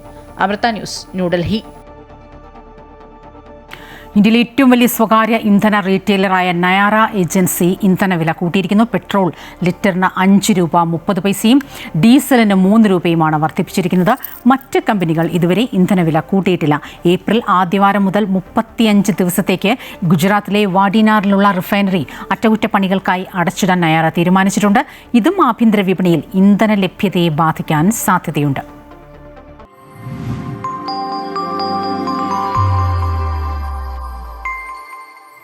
അമൃത ന്യൂസ്, ന്യൂഡൽഹി. ഇന്ത്യയിലെ ഏറ്റവും വലിയ സ്വകാര്യ ഇന്ധന റീറ്റെയിലറായ നയാറ ഏജൻസി ഇന്ധനവില കൂട്ടിയിരിക്കുന്നു. പെട്രോൾ ലിറ്ററിന് 5 രൂപ 30 പൈസയും ഡീസലിന് 3 രൂപയുമാണ് വർദ്ധിപ്പിച്ചിരിക്കുന്നത്. മറ്റ് കമ്പനികൾ ഇതുവരെ ഇന്ധനവില കൂട്ടിയിട്ടില്ല. ഏപ്രിൽ ആദ്യവാരം മുതൽ 35 ദിവസത്തേക്ക് ഗുജറാത്തിലെ വാഡിനാറിലുള്ള റിഫൈനറി അറ്റകുറ്റപ്പണികൾക്കായി അടച്ചിടാൻ നയാറ തീരുമാനിച്ചിട്ടുണ്ട്. ഇതും ആഭ്യന്തര വിപണിയിൽ ഇന്ധന ലഭ്യതയെ ബാധിക്കാൻ സാധ്യതയുണ്ട്.